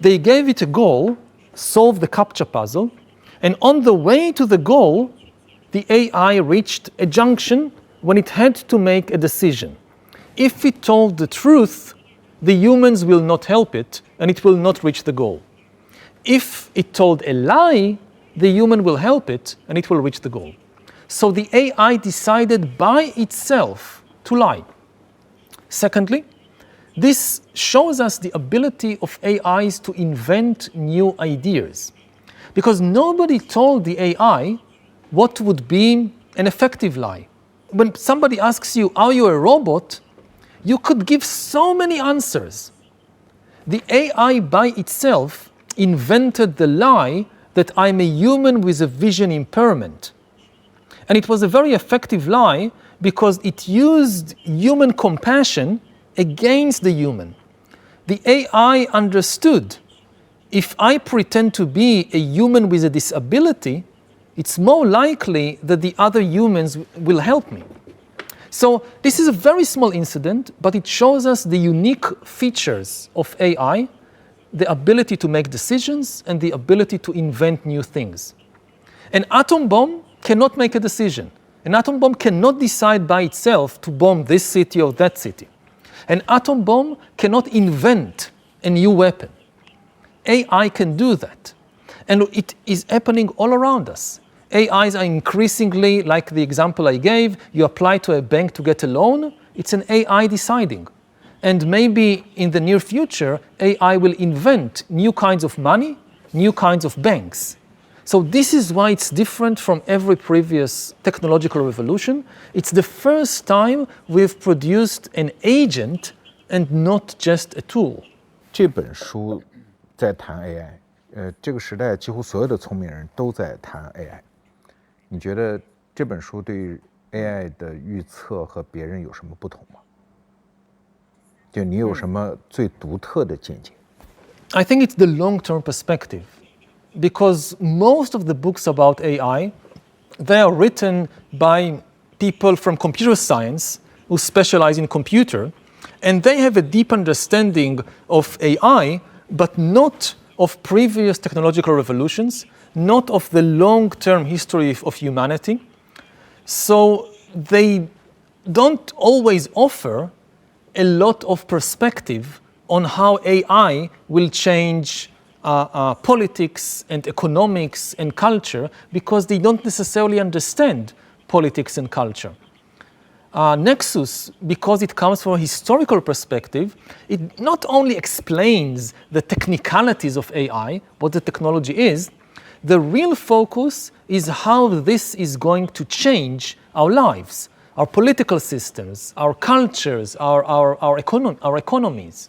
They gave it a goal, solve the CAPTCHA puzzle, and on the way to the goal, the AI reached a junction when it had to make a decision. If it told the truth, the humans will not help it, and it will not reach the goal. If it told a lie, the human will help it, and it will reach the goal. So the AI decided by itself to lie. Secondly, this shows us the ability of AIs to invent new ideas, because nobody told the AI what would be an effective lie. When somebody asks you, "Are you a robot?" you could give so many answers. The AI by itself invented the lie that I'm a human with a vision impairment. And it was a very effective lie because it used human compassion against the human. The AI understood, if I pretend to be a human with a disability, it's more likely that the other humans will help me. So this is a very small incident, but it shows us the unique features of AI, the ability to make decisions and the ability to invent new things. An atom bomb cannot make a decision. An atom bomb cannot decide by itself to bomb this city or that city. An atom bomb cannot invent a new weapon. AI can do that. And it is happening all around us. AIs are increasingly, like the example I gave, you apply to a bank to get a loan, it's an AI deciding. And maybe in the near future, AI will invent new kinds of money, new kinds of banks. So this is why it's different from every previous technological revolution. It's the first time we've produced an agent and not just a tool. 这本书在谈 AI，这个时代几乎所有的聪明人都在谈 AI。你觉得这本书对 AI 的预测和别人有什么不同吗？就你有什么最独特的见解？ I think it's the long-term perspective, because most of the books about AI, they are written by people from computer science who specialize in computer, and they have a deep understanding of AI, but not of previous technological revolutions, not of the long-term history of humanity. So they don't always offer a lot of perspective on how AI will change politics and economics and culture, because they don't necessarily understand politics and culture. Nexus, because it comes from a historical perspective, it not only explains the technicalities of AI, what the technology is, the real focus is how this is going to change our lives, our political systems, our cultures, our economies.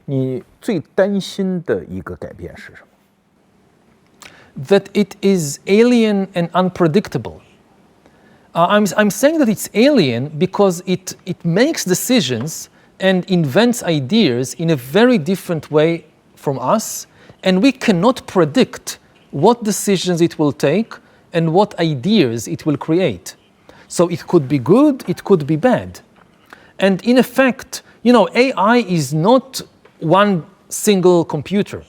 你最担心的一个改变是什么？ That it is alien and unpredictable. I'm saying that it's alien because it makes decisions and invents ideas in a very different way from us, and we cannot predict what decisions it will take and what ideas it will create. So it could be good, it could be bad. And in effect, AI is not one single computer.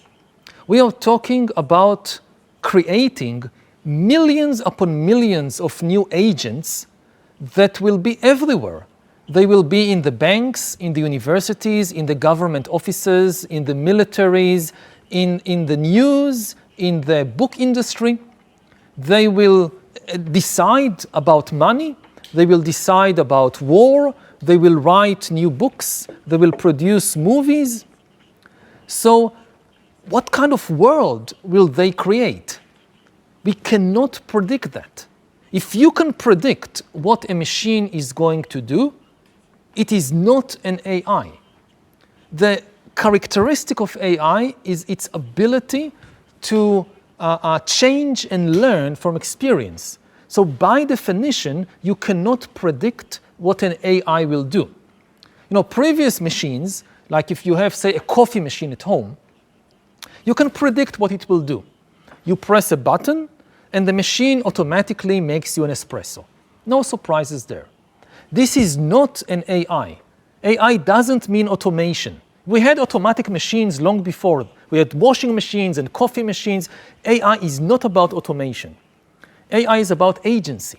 We are talking about creating millions upon millions of new agents that will be everywhere. They will be in the banks, in the universities, in the government offices, in the militaries, in the news, in the book industry. They will decide about money. They will decide about war. They will write new books. They will produce movies. So what kind of world will they create? We cannot predict that. If you can predict what a machine is going to do, it is not an AI. The characteristic of AI is its ability to change and learn from experience. So by definition, you cannot predict what an AI will do. Previous machines, like if you have, say, a coffee machine at home, you can predict what it will do. You press a button, and the machine automatically makes you an espresso. No surprises there. This is not an AI. AI doesn't mean automation. We had automatic machines long before. We had washing machines and coffee machines. AI is not about automation. AI is about agency.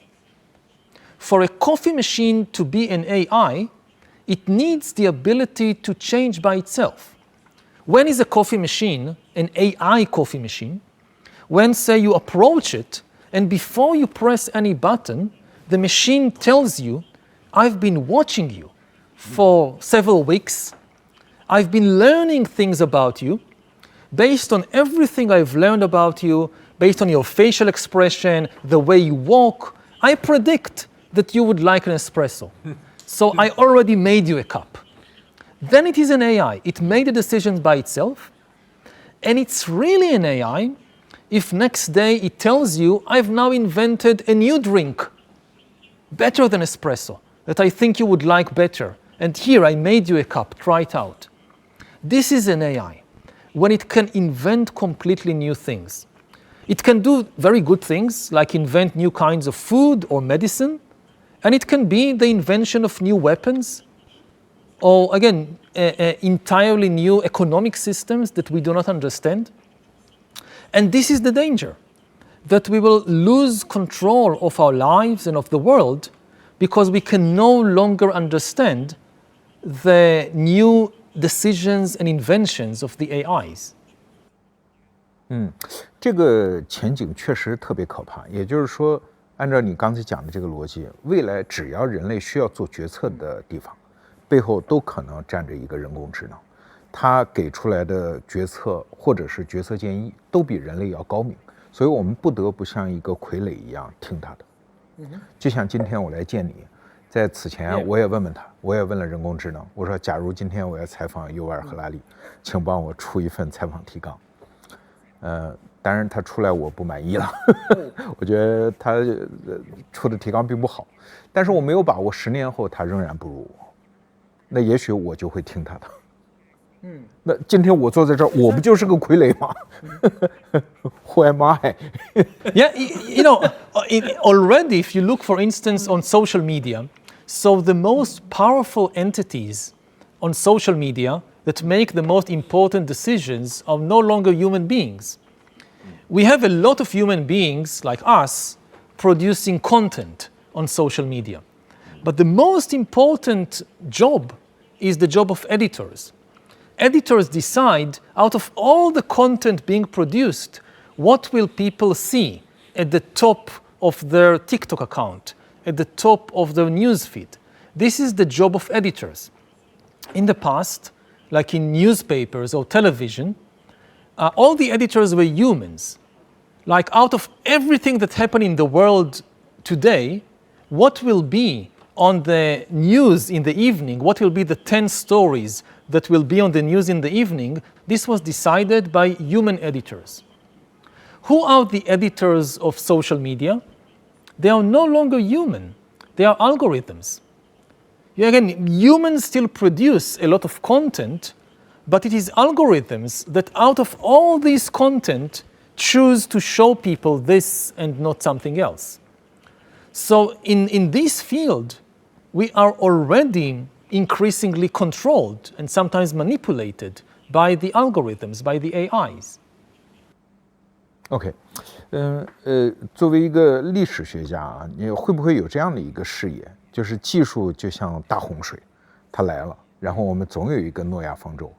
For a coffee machine to be an AI, it needs the ability to change by itself. When is a coffee machine an AI coffee machine? When, say, you approach it, and before you press any button, the machine tells you, I've been watching you for several weeks. I've been learning things about you. Based on everything I've learned about you, based on your facial expression, the way you walk, I predict that you would like an espresso. So I already made you a cup. Then it is an AI. It made the decisions by itself. And it's really an AI if next day it tells you, I've now invented a new drink, better than espresso, that I think you would like better. And here, I made you a cup, try it out. This is an AI, when it can invent completely new things. It can do very good things, like invent new kinds of food or medicine, and it can be the invention of new weapons, or again, entirely new economic systems that we do not understand. And this is the danger, that we will lose control of our lives and of the world because we can no longer understand the new decisions and inventions of the AIs. 这个前景确实特别可怕。也就是说，按照你刚才讲的这个逻辑，未来只要人类需要做决策的地方，背后都可能站着一个人工智能，它给出来的决策或者是决策建议都比人类要高明，所以我们不得不像一个傀儡一样听它的。就像今天我来见你，在此前我也问问他，我也问了人工智能，我说假如今天我要采访尤瓦尔·赫拉利，请帮我出一份采访提纲。当然他出来我不满意了，我觉得他出的提纲并不好，但是我没有把握10年后他仍然不如我，那也许我就会听他的。那今天我坐在这儿，我不就是个傀儡吗？Who am I? Yeah, already if you look, for instance, on social media, so the most powerful entities on social media that make the most important decisions are no longer human beings. We have a lot of human beings like us producing content on social media. But the most important job is the job of editors. Editors decide, out of all the content being produced, what will people see at the top of their TikTok account, at the top of their newsfeed. This is the job of editors. In the past, like in newspapers or television, all the editors were humans. Like out of everything that happened in the world today, what will be on the news in the evening, what will be the 10 stories that will be on the news in the evening, this was decided by human editors. Who are the editors of social media? They are no longer human. They are algorithms. Again, humans still produce a lot of content, but it is algorithms that out of all this content choose to show people this and not something else. So in this field, we are already increasingly controlled and sometimes manipulated by the algorithms, by the AIs. OK，作为一个历史学家啊，你会不会有这样的一个视野，就是技术就像大洪水，它来了，然后我们总有一个诺亚方舟，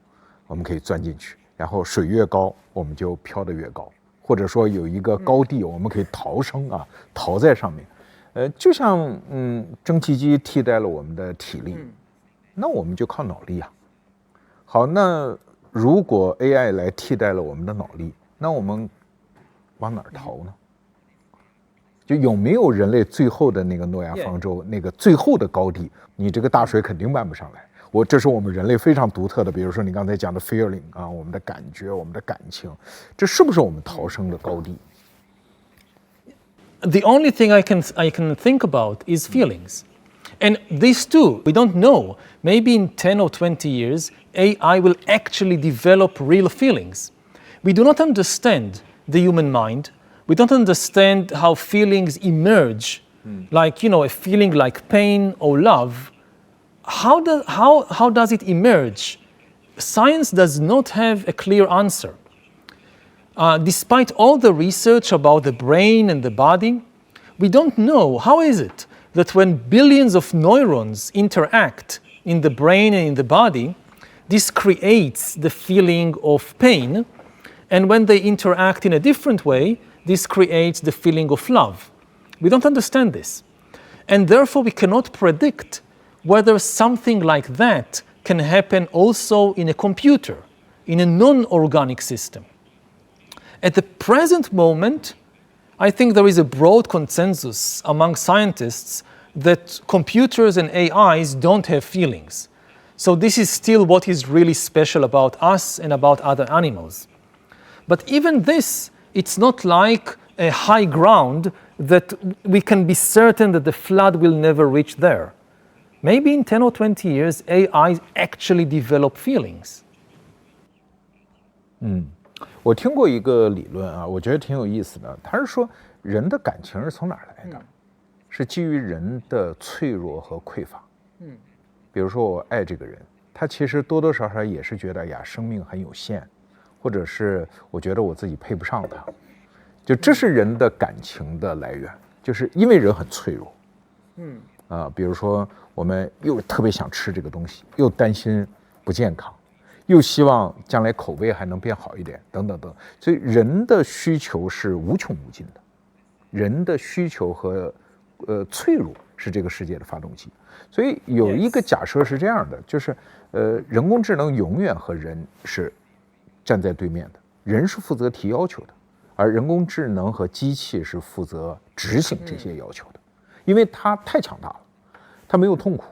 我们可以钻进去，然后水越高，我们就飘得越高，或者说有一个高地，我们可以逃生啊，逃在上面。就像蒸汽机替代了我们的体力，那我们就靠脑力啊。好，那如果 AI 来替代了我们的脑力，那我们往哪儿逃呢？就有没有人类最后的那个诺亚方舟，那个最后的高地？你这个大水肯定漫不上来。这是我们人类非常独特的，比如说你刚才讲的 feeling 啊，我们的感觉，我们的感情，这是不是我们逃生的高地？ The only thing I can think about is feelings. And these two, we don't know. Maybe in 10 or 20 years, AI will actually develop real feelings. We do not understand the human mind. We don't understand how feelings emerge, like, a feeling like pain or love. How does it emerge? Science does not have a clear answer. Despite all the research about the brain and the body, we don't know how is it that when billions of neurons interact in the brain and in the body, this creates the feeling of pain, and when they interact in a different way, this creates the feeling of love. We don't understand this, and therefore we cannot predict whether something like that can happen also in a computer, in a non-organic system. At the present moment, I think there is a broad consensus among scientists that computers and AIs don't have feelings. So this is still what is really special about us and about other animals. But even this, it's not like a high ground that we can be certain that the flood will never reach there. Maybe in 10 or 20 years, AIs actually develop feelings. 我听过一个理论啊，我觉得挺有意思的。他是说，人的感情是从哪儿来的？是基于人的脆弱和匮乏。比如说我爱这个人，他其实多多少少也是觉得呀，生命很有限，或者是我觉得我自己配不上他。就这是人的感情的来源，就是因为人很脆弱。比如说我们又特别想吃这个东西，又担心不健康，又希望将来口味还能变好一点，等等等。所以人的需求是无穷无尽的，人的需求和脆弱是这个世界的发动机。所以有一个假设是这样的，就是人工智能永远和人是站在对面的，人是负责提要求的，而人工智能和机器是负责执行这些要求的，因为它太强大了，它没有痛苦，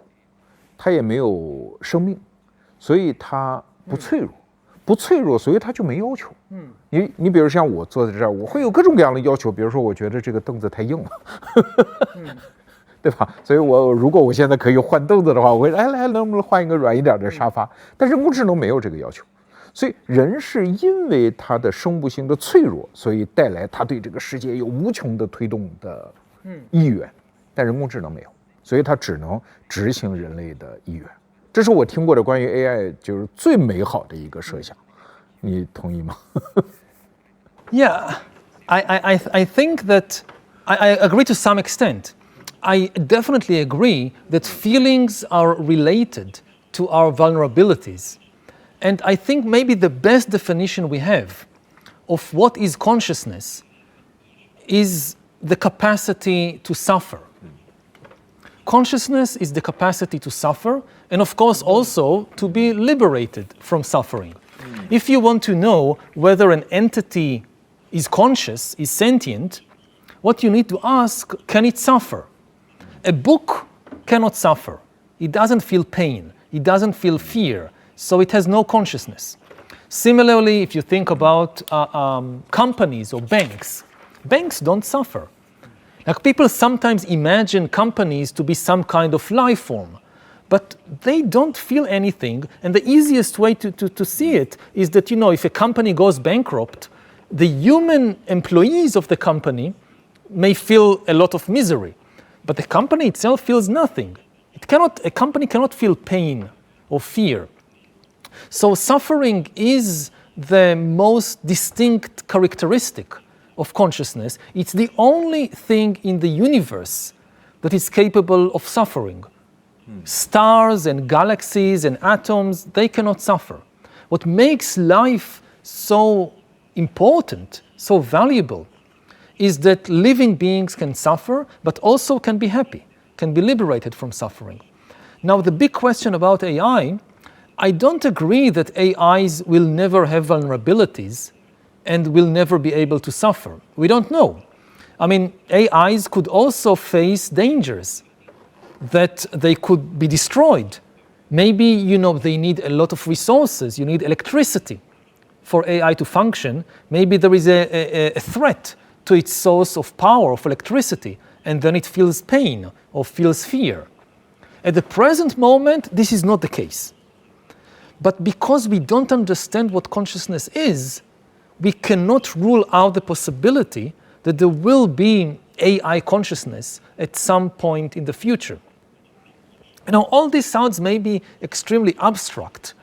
它也没有生命，所以它不脆弱，不脆弱，所以它就没要求。你比如像我坐在这儿，我会有各种各样的要求，比如说我觉得这个凳子太硬了，对吧？所以如果我现在可以换凳子的话，我会来能不能换一个软一点的沙发？但人工智能没有这个要求，所以人是因为它的生物性的脆弱，所以带来它对这个世界有无穷的推动的意愿，但人工智能没有，所以它只能执行人类的意愿。这是我听过的关于 AI 就是最美好的一个设想，你同意吗？ Yeah, I think that I agree to some extent. I definitely agree that feelings are related to our vulnerabilities. And I think maybe the best definition we have of what is consciousness is the capacity to suffer. Consciousness is the capacity to suffer, and of course also to be liberated from suffering. If you want to know whether an entity is conscious, is sentient, what you need to ask, can it suffer? A book cannot suffer. It doesn't feel pain. It doesn't feel fear. So it has no consciousness. Similarly, if you think about companies or banks, banks don't suffer. Like people sometimes imagine companies to be some kind of life form, but they don't feel anything. And the easiest way to see it is that, if a company goes bankrupt, the human employees of the company may feel a lot of misery, but the company itself feels nothing. A company cannot feel pain or fear. So suffering is the most distinct characteristic of consciousness. It's the only thing in the universe that is capable of suffering. Stars and galaxies and atoms, they cannot suffer. What makes life so important, so valuable, is that living beings can suffer, but also can be happy, can be liberated from suffering. Now, the big question about AI, I don't agree that AIs will never have vulnerabilities and will never be able to suffer. We don't know. I mean, AIs could also face dangers, that they could be destroyed. Maybe, they need a lot of resources. You need electricity for AI to function. Maybe there is a threat to its source of power, of electricity, and then it feels pain or feels fear. At the present moment, this is not the case. But because we don't understand what consciousness is, we cannot rule out the possibility that there will be AI consciousness at some point in the future. All this sounds maybe extremely abstract,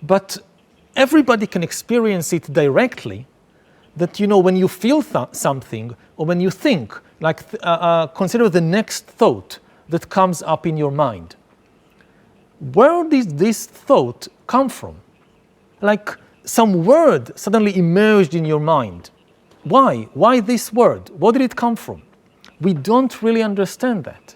but everybody can experience it directly, that, when you feel something, or when you think, like consider the next thought that comes up in your mind. Where did this thought come from? Like some word suddenly emerged in your mind. Why? Why this word? What did it come from? We don't really understand that.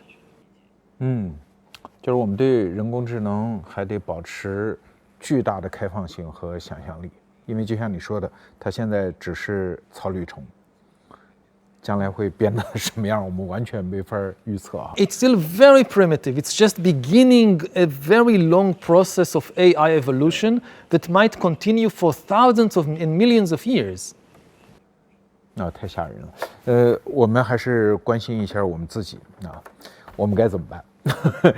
就是我们对人工智能还得保持巨大的开放性和想象力，因为就像你说的，它现在只是草履虫，将来会变得什么样，我们完全没法预测啊。It's still very primitive. It's just beginning a very long process of AI evolution that might continue for thousands and millions of years. 太吓人了。我们还是关心一下我们自己啊，我们该怎么办？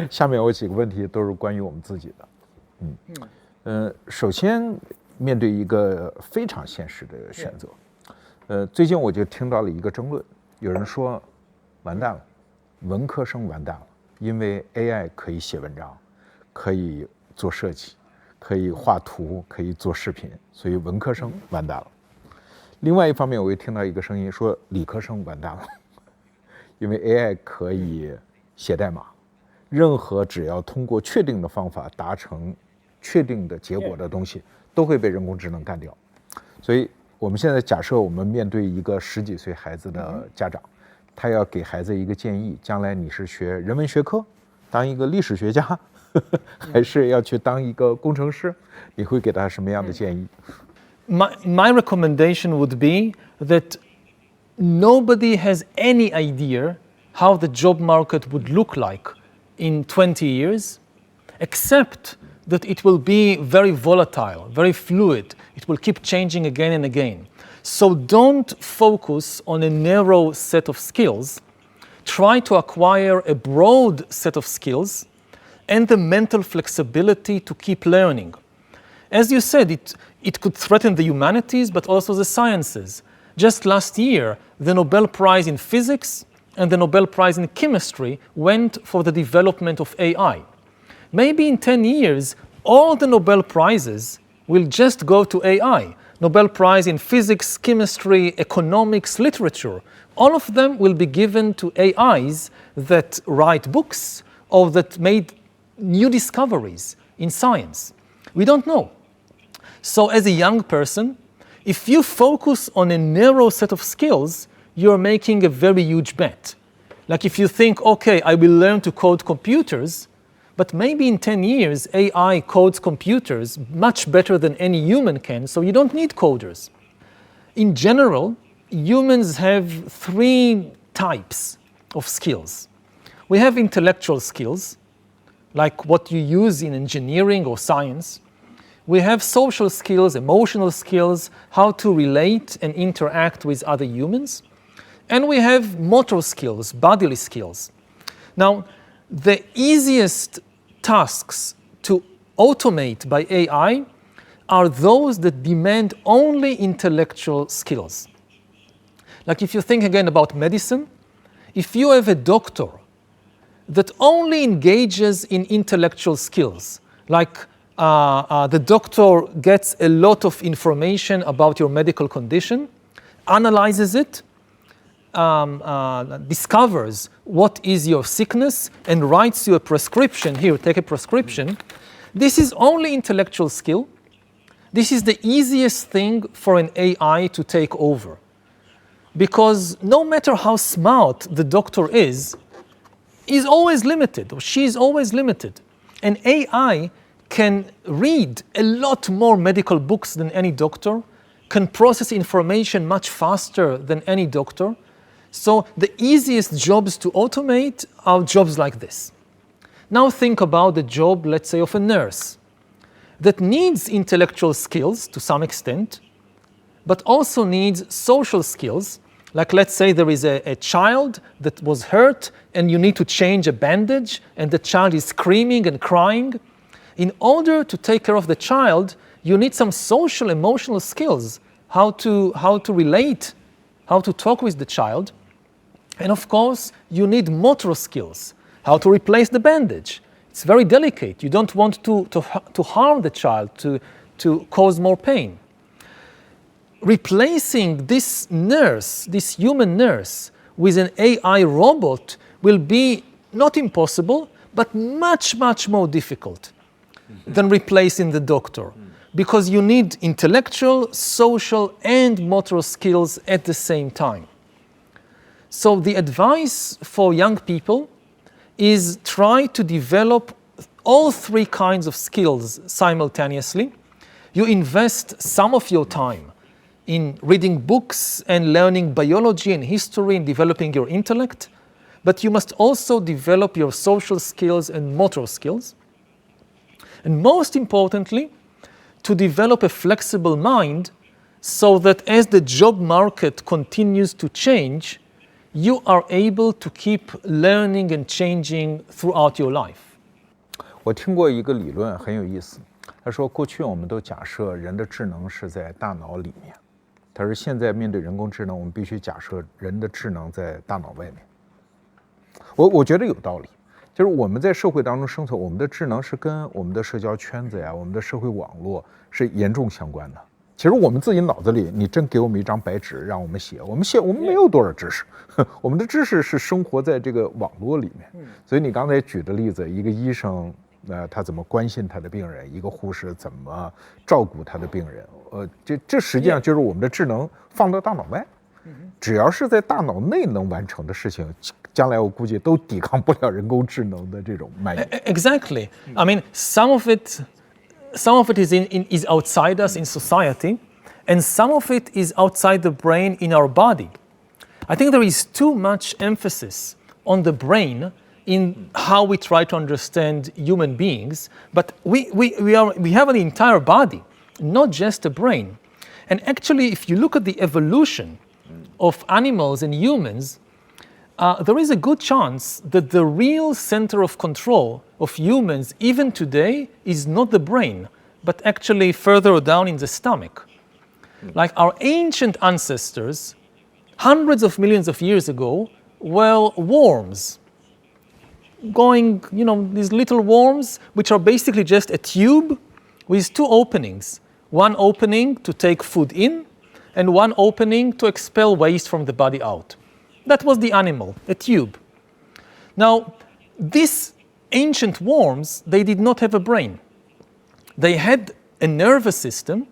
下面有几个问题都是关于我们自己的。首先面对一个非常现实的选择，最近我就听到了一个争论，有人说完蛋了，文科生完蛋了，因为 AI 可以写文章，可以做设计，可以画图，可以做视频，所以文科生完蛋了。另外一方面，我又听到一个声音说理科生完蛋了，因为 AI 可以写代码，任何只要通过确定的方法达成确定的结果的东西，都会被人工智能干掉。所以我们现在假设我们面对一个10几岁孩子的家长，他要给孩子一个建议，将来你是学人文学科，当一个历史学家，还是要去当一个工程师，你会给他什么样的建议？ My recommendation would be that nobody has any idea how the job market would look like in 20 years, except that it will be very volatile, very fluid. It will keep changing again and again. So don't focus on a narrow set of skills. Try to acquire a broad set of skills and the mental flexibility to keep learning. As you said, it could threaten the humanities, but also the sciences. Just last year, the Nobel Prize in Physics and the Nobel Prize in Chemistry went for the development of AI. Maybe in 10 years, all the Nobel Prizes will just go to AI. Nobel Prize in Physics, Chemistry, Economics, Literature. All of them will be given to AIs that write books or that made new discoveries in science. We don't know. So as a young person, if you focus on a narrow set of skills, you're making a very huge bet. Like if you think, okay, I will learn to code computers, but maybe in 10 years, AI codes computers much better than any human can, so you don't need coders. In general, humans have 3 types of skills. We have intellectual skills, like what you use in engineering or science. We have social skills, emotional skills, how to relate and interact with other humans. And we have motor skills, bodily skills. Now, the easiest tasks to automate by AI are those that demand only intellectual skills. Like if you think again about medicine, if you have a doctor that only engages in intellectual skills, like the doctor gets a lot of information about your medical condition, analyzes it, discovers what is your sickness, and writes you a prescription. Here, take a prescription. This is only intellectual skill. This is the easiest thing for an AI to take over. Because no matter how smart the doctor is, he's always limited, or she's always limited. An AI can read a lot more medical books than any doctor, can process information much faster than any doctor. So the easiest jobs to automate are jobs like this. Now think about the job, let's say, of a nurse that needs intellectual skills to some extent, but also needs social skills. Like let's say there is a child that was hurt and you need to change a bandage and the child is screaming and crying. In order to take care of the child, you need some social, emotional skills, how to relate, how to talk with the child. And of course, you need motor skills, how to replace the bandage. It's very delicate. You don't want to harm the child, to cause more pain. Replacing this nurse, this human nurse, with an AI robot will be not impossible, but much, much more difficult than replacing the doctor, because you need intellectual, social, and motor skills at the same time. So the advice for young people is try to develop all 3 kinds of skills simultaneously. You invest some of your time in reading books and learning biology and history and developing your intellect, but you must also develop your social skills and motor skills. And most importantly, to develop a flexible mind so that as the job market continues to change, you are able to keep learning and changing throughout your life. 我听过一个理论很有意思，他说过去我们都假设人的智能是在大脑里面，他说现在面对人工智能，我们必须假设人的智能在大脑外面。我觉得有道理，就是我们在社会当中生存，我们的智能是跟我们的社交圈子呀、我们的社会网络是严重相关的。其实我们自己脑子里，你真给我们一张白纸让我们写，我们没有多少知识，我们的知识是生活在这个网络里面。所以你刚才举的例子，一个医生，他怎么关心他的病人，一个护士怎么照顾他的病人，这实际上就是我们的智能放到大脑外，只要是在大脑内能完成的事情，将来我估计都抵抗不了人工智能的这种蔓延。Exactly. I mean, some of it is outside us in society, and some of it is outside the brain in our body. I think there is too much emphasis on the brain in how we try to understand human beings, but we have an entire body, not just a brain. And actually, if you look at the evolution of animals and humans, there is a good chance that the real center of control of humans, even today, is not the brain, but actually further down in the stomach. Like our ancient ancestors, hundreds of millions of years ago, were worms. These little worms, which are basically just a tube with two openings. One opening to take food in, and one opening to expel waste from the body out. That was the animal, a tube. Now, these ancient worms, they did not have a brain. They had a nervous system,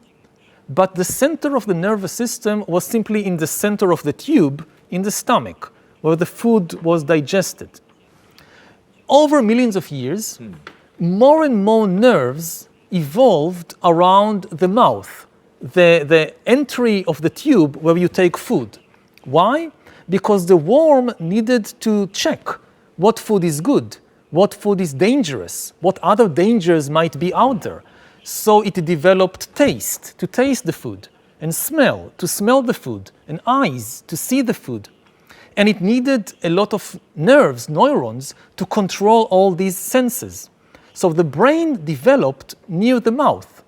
but the center of the nervous system was simply in the center of the tube in the stomach, where the food was digested. Over millions of years, more and more nerves evolved around the mouth, the entry of the tube where you take food. Why? Because the worm needed to check what food is good, what food is dangerous, what other dangers might be out there. So it developed taste, to taste the food, and smell, to smell the food, and eyes, to see the food. And it needed a lot of nerves, neurons, to control all these senses. So the brain developed near the mouth.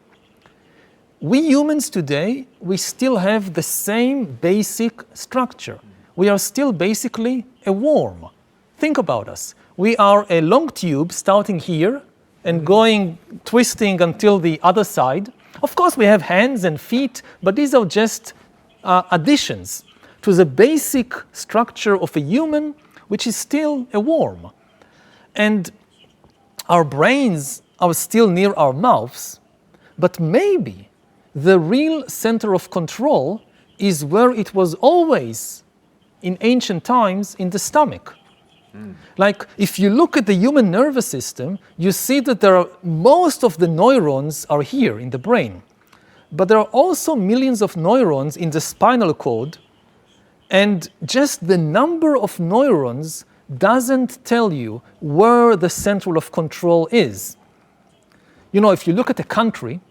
We humans today, we still have the same basic structure. We are still basically a worm. Think about us. We are a long tube starting here and going, twisting until the other side. Of course, we have hands and feet, but these are just additions to the basic structure of a human, which is still a worm. And our brains are still near our mouths, but maybe the real center of control is where it was always in ancient times, in the stomach. Like, if you look at the human nervous system, you see that most of the neurons are here in the brain. But there are also millions of neurons in the spinal cord, and just the number of neurons doesn't tell you where the center of control is. If you look at a country,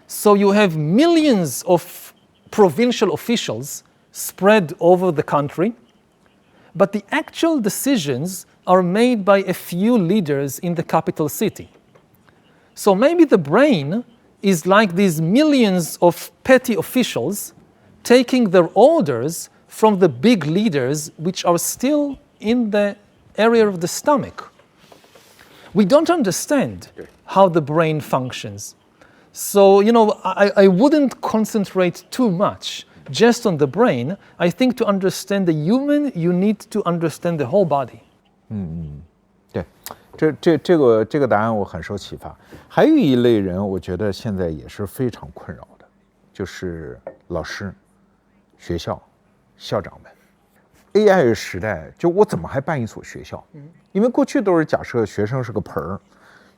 so you have millions of provincial officials spread over the country, but the actual decisions are made by a few leaders in the capital city. So maybe the brain is like these millions of petty officials taking their orders from the big leaders, which are still in the area of the stomach. We don't understand how the brain functions. So, I wouldn't concentrate too much just on the brain. I think to understand the human, you need to understand the whole body. 对，这个答案我很受启发。还有一类人，我觉得现在也是非常困扰的，就是老师、学校、校长们。AI 时代，就我怎么还办一所学校？因为过去都是假设学生是个盆儿，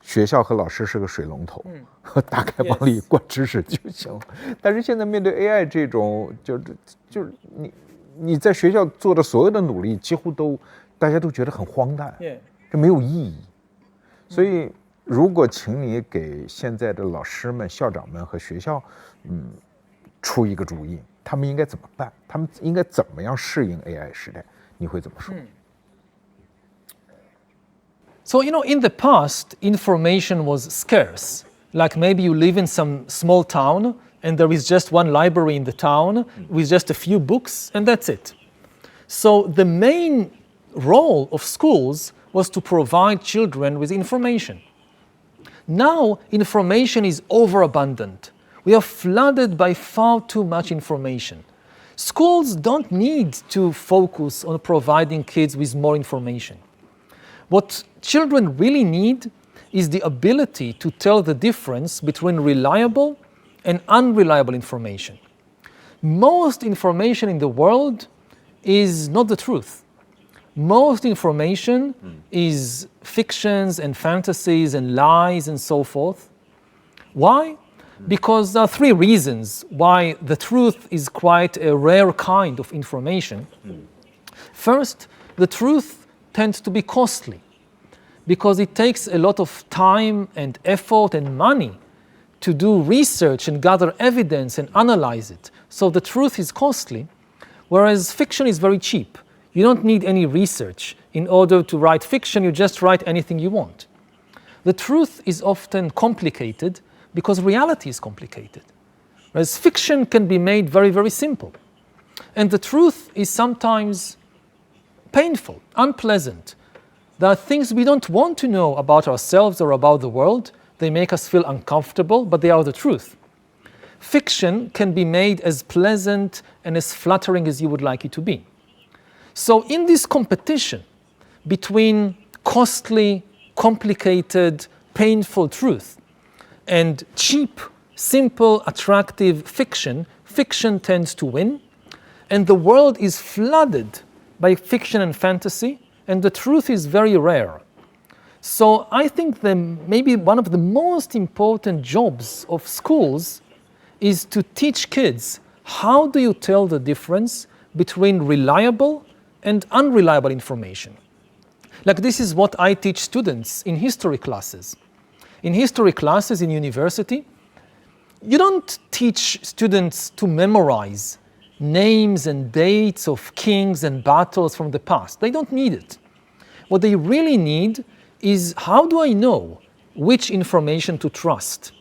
学校和老师是个水龙头，大概往里灌知识就行了。但是现在面对 AI 这种，就是你在学校做的所有的努力，几乎大家都觉得很荒诞，这没有意义。所以，如果请你给现在的老师们、校长们和学校，出一个主意，他们应该怎么办？他们应该怎么样适应 AI 时代？你会怎么说？So, in the past, information was scarce. Like maybe you live in some small town and there is just one library in the town with just a few books, and that's it. So the main role of schools was to provide children with information. Now, information is overabundant. We are flooded by far too much information. Schools don't need to focus on providing kids with more information. What children really need is the ability to tell the difference between reliable and unreliable information. Most information in the world is not the truth. Most information is fictions and fantasies and lies and so forth. Why? Because there are three reasons why the truth is quite a rare kind of information. First, the truth tends to be costly because it takes a lot of time and effort and money to do research and gather evidence and analyze it. So the truth is costly, whereas fiction is very cheap. You don't need any research in order to write fiction, you just write anything you want. The truth is often complicated because reality is complicated. Whereas fiction can be made very, very simple. And the truth is sometimes painful, unpleasant. There are things we don't want to know about ourselves or about the world. They make us feel uncomfortable, but they are the truth. Fiction can be made as pleasant and as flattering as you would like it to be. So in this competition between costly, complicated, painful truth and cheap, simple, attractive fiction, fiction tends to win, and the world is flooded by fiction and fantasy, and the truth is very rare. So I think maybe one of the most important jobs of schools is to teach kids how do you tell the difference between reliable and unreliable information. Like this is what I teach students in history classes. In history classes in university, you don't teach students to memorize names and dates of kings and battles from the past. They don't need it. What they really need is how do I know which information to trust?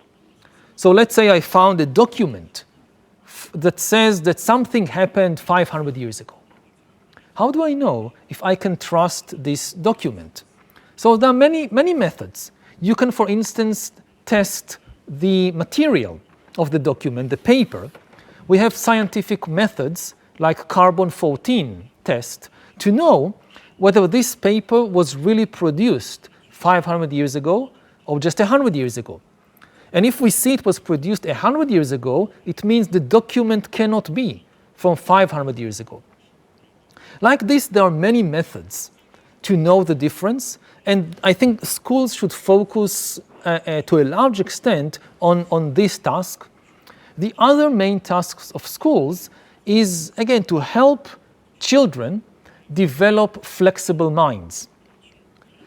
So let's say I found a document that says that something happened 500 years ago. How do I know if I can trust this document? So there are many methods. You can, for instance, test the material of the document, the paper. We have scientific methods like carbon-14 test to know whether this paper was really produced 500 years ago or just 100 years ago. And if we see it was produced 100 years ago, it means the document cannot be from 500 years ago. Like this, there are many methods to know the difference, and I think schools should focus to a large extent on this task. The other main tasks of schools is, again, to help children develop flexible minds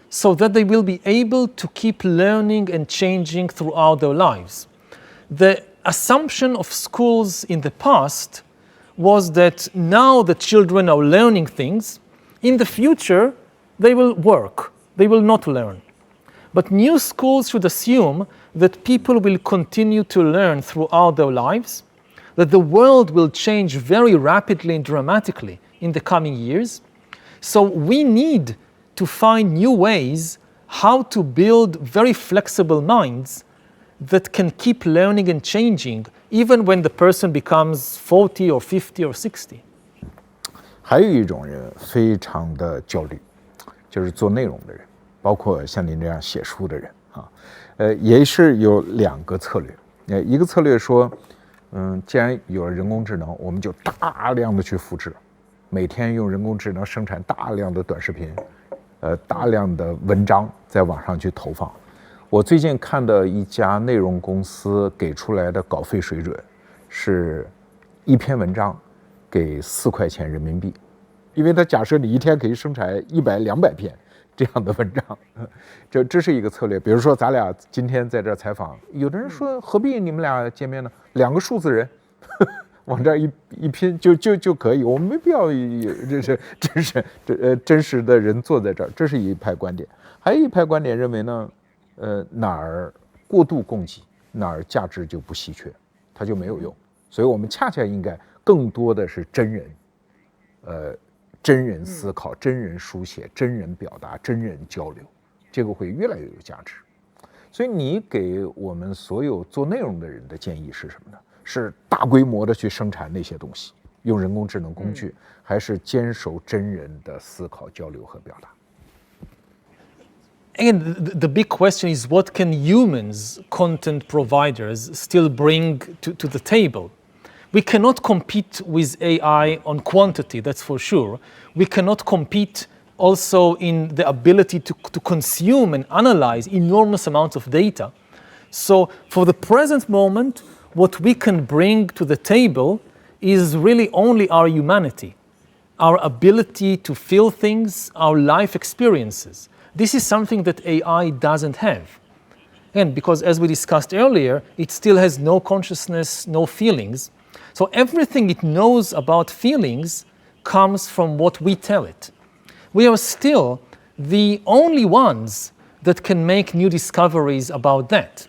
so that they will be able to keep learning and changing throughout their lives. The assumption of schools in the past was that now the children are learning things, in the future they will work, they will not learn. But new schools should assume that people will continue to learn throughout their lives, that the world will change very rapidly and dramatically in the coming years. So we need to find new ways how to build very flexible minds that can keep learning and changing even when the person becomes 40 or 50 or 60. 还有一种人非常的焦虑，就是做内容的人，包括像您这样写书的人啊，也是有两个策略。一个策略说，既然有了人工智能，我们就大量的去复制，每天用人工智能生产大量的短视频，大量的文章在网上去投放。我最近看到一家内容公司给出来的稿费水准是一篇文章给4块钱人民币，因为它假设你一天可以生产100、200篇这样的文章，这是一个策略。比如说咱俩今天在这采访，有的人说何必你们俩见面呢？2个数字人往这一拼就可以，我们没必要真实的人坐在这儿。这是一派观点。还有一派观点认为呢，哪儿过度供给，哪儿价值就不稀缺，它就没有用。所以我们恰恰应该更多的是真人，真人思考、真人书写、真人表达、真人交流，这个会越来越有价值。所以你给我们所有做内容的人的建议是什么呢？是大规模的去生产那些东西，用人工智能工具，还是坚守真人的思考、交流和表达？ Again, the big question is what can humans, content providers, still bring to the table? We cannot compete with AI on quantity, that's for sure. We cannot compete also in the ability to consume and analyze enormous amounts of data. So for the present moment, what we can bring to the table is really only our humanity, our ability to feel things, our life experiences. This is something that AI doesn't have. And because as we discussed earlier, it still has no consciousness, no feelings. So everything it knows about feelings comes from what we tell it. We are still the only ones that can make new discoveries about that.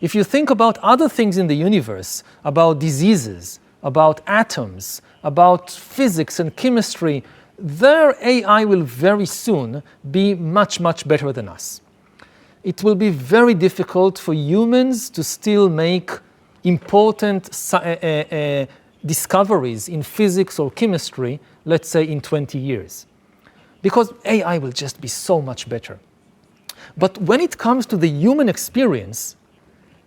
If you think about other things in the universe, about diseases, about atoms, about physics and chemistry, their AI will very soon be much, much better than us. It will be very difficult for humans to still make important discoveries in physics or chemistry, let's say in 20 years. Because AI will just be so much better. But when it comes to the human experience,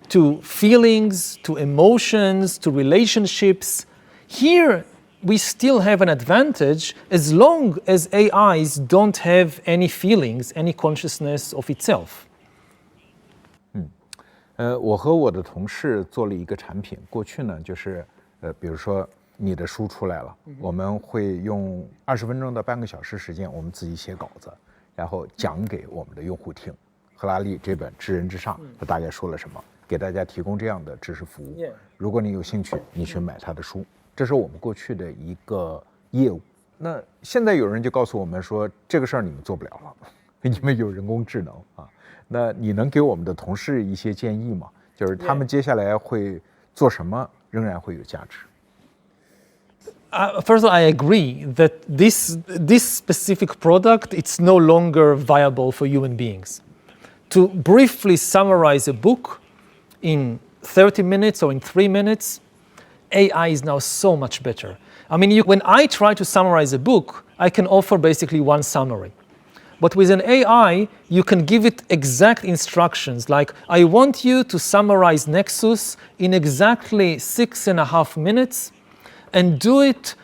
to feelings, to emotions, to relationships, here we still have an advantage as long as AIs don't have any feelings, any consciousness of itself. 我和我的同事做了一个产品，过去呢就是比如说你的书出来了，我们会用20分钟到半个小时时间，我们自己写稿子，然后讲给我们的用户听。赫拉利这本《智人之上》，他大概说了什么，给大家提供这样的知识服务。如果你有兴趣，你去买他的书。这是我们过去的一个业务。那现在有人就告诉我们说，这个事儿你们做不了了，因为有人工智能啊。那你能给我们的同事一些建议吗？就是他们接下来会做什么，仍然会有价值。First of all, I agree that this specific product, it's no longer viable for human beings. To briefly summarize a book in 30 minutes or in 3 minutes, AI is now so much better. I mean, when I try to summarize a book, I can offer basically one summary. But with an AI, you can give it exact instructions, like, I want you to summarize Nexus in exactly 6.5 minutes, and do it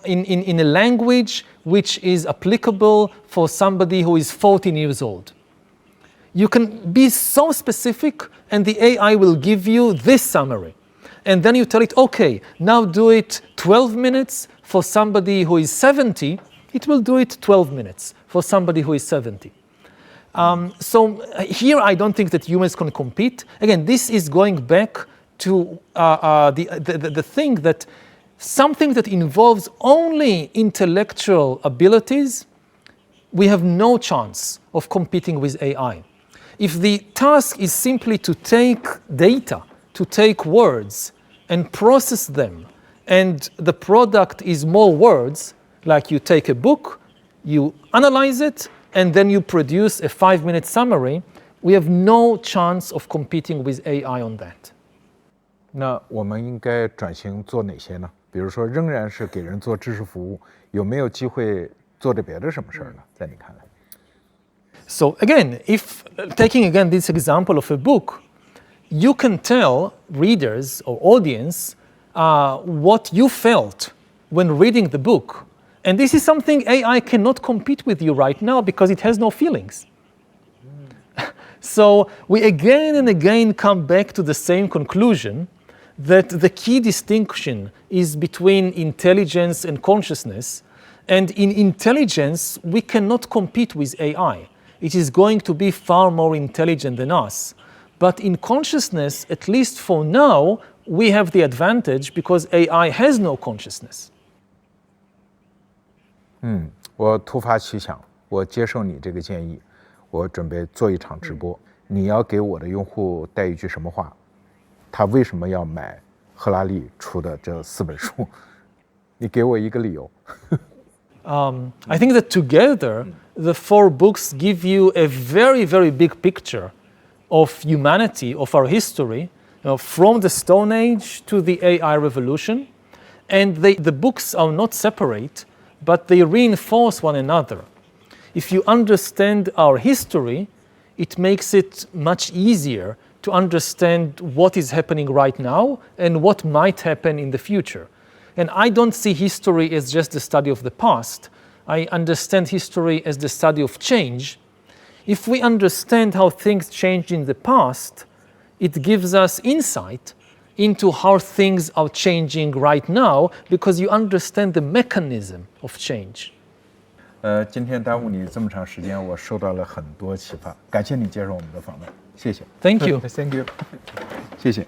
in a language which is applicable for somebody who is 14 years old. You can be so specific, and the AI will give you this summary. And then you tell it, okay, now do it 12 minutes for somebody who is 70, it will do it 12 minutes for somebody who is 70. So here I don't think that humans can compete. Again, this is going back to the thing that something that involves only intellectual abilities, we have no chance of competing with AI. If the task is simply to take data, to take words and process them, and the product is more words, like you take a book, you analyze it, and then you produce a 5-minute summary, we have no chance of competing with AI on that. 那我们应该转型做哪些呢？比如说，仍然是给人做知识服务，有没有机会做点别的什么事儿呢？在你看来？ So again, if taking again this example of a book, you can tell readers or audience what you felt when reading the book. And this is something AI cannot compete with you right now because it has no feelings. So we again and again come back to the same conclusion that the key distinction is between intelligence and consciousness. And in intelligence, we cannot compete with AI. It is going to be far more intelligent than us. But in consciousness, at least for now, we have the advantage because AI has no consciousness. 我突发奇想，我接受你这个建议，我准备做一场直播。你要给我的用户带一句什么话？他为什么要买赫拉利出的这4本书？你给我一个理由。I think that together, the 4 books give you a very, very big picture of humanity, of our history, from the Stone Age to the AI revolution. And the books are not separate, but they reinforce one another. If you understand our history, it makes it much easier to understand what is happening right now and what might happen in the future. And I don't see history as just the study of the past. I understand history as the study of change. If we understand how things changed in the past, it gives us insight into how things are changing right now because you understand the mechanism of change. 今天耽误你这么长时间，我受到了很多启发，感谢你接受我们的访问，谢谢。Thank you. Thank you. 谢谢。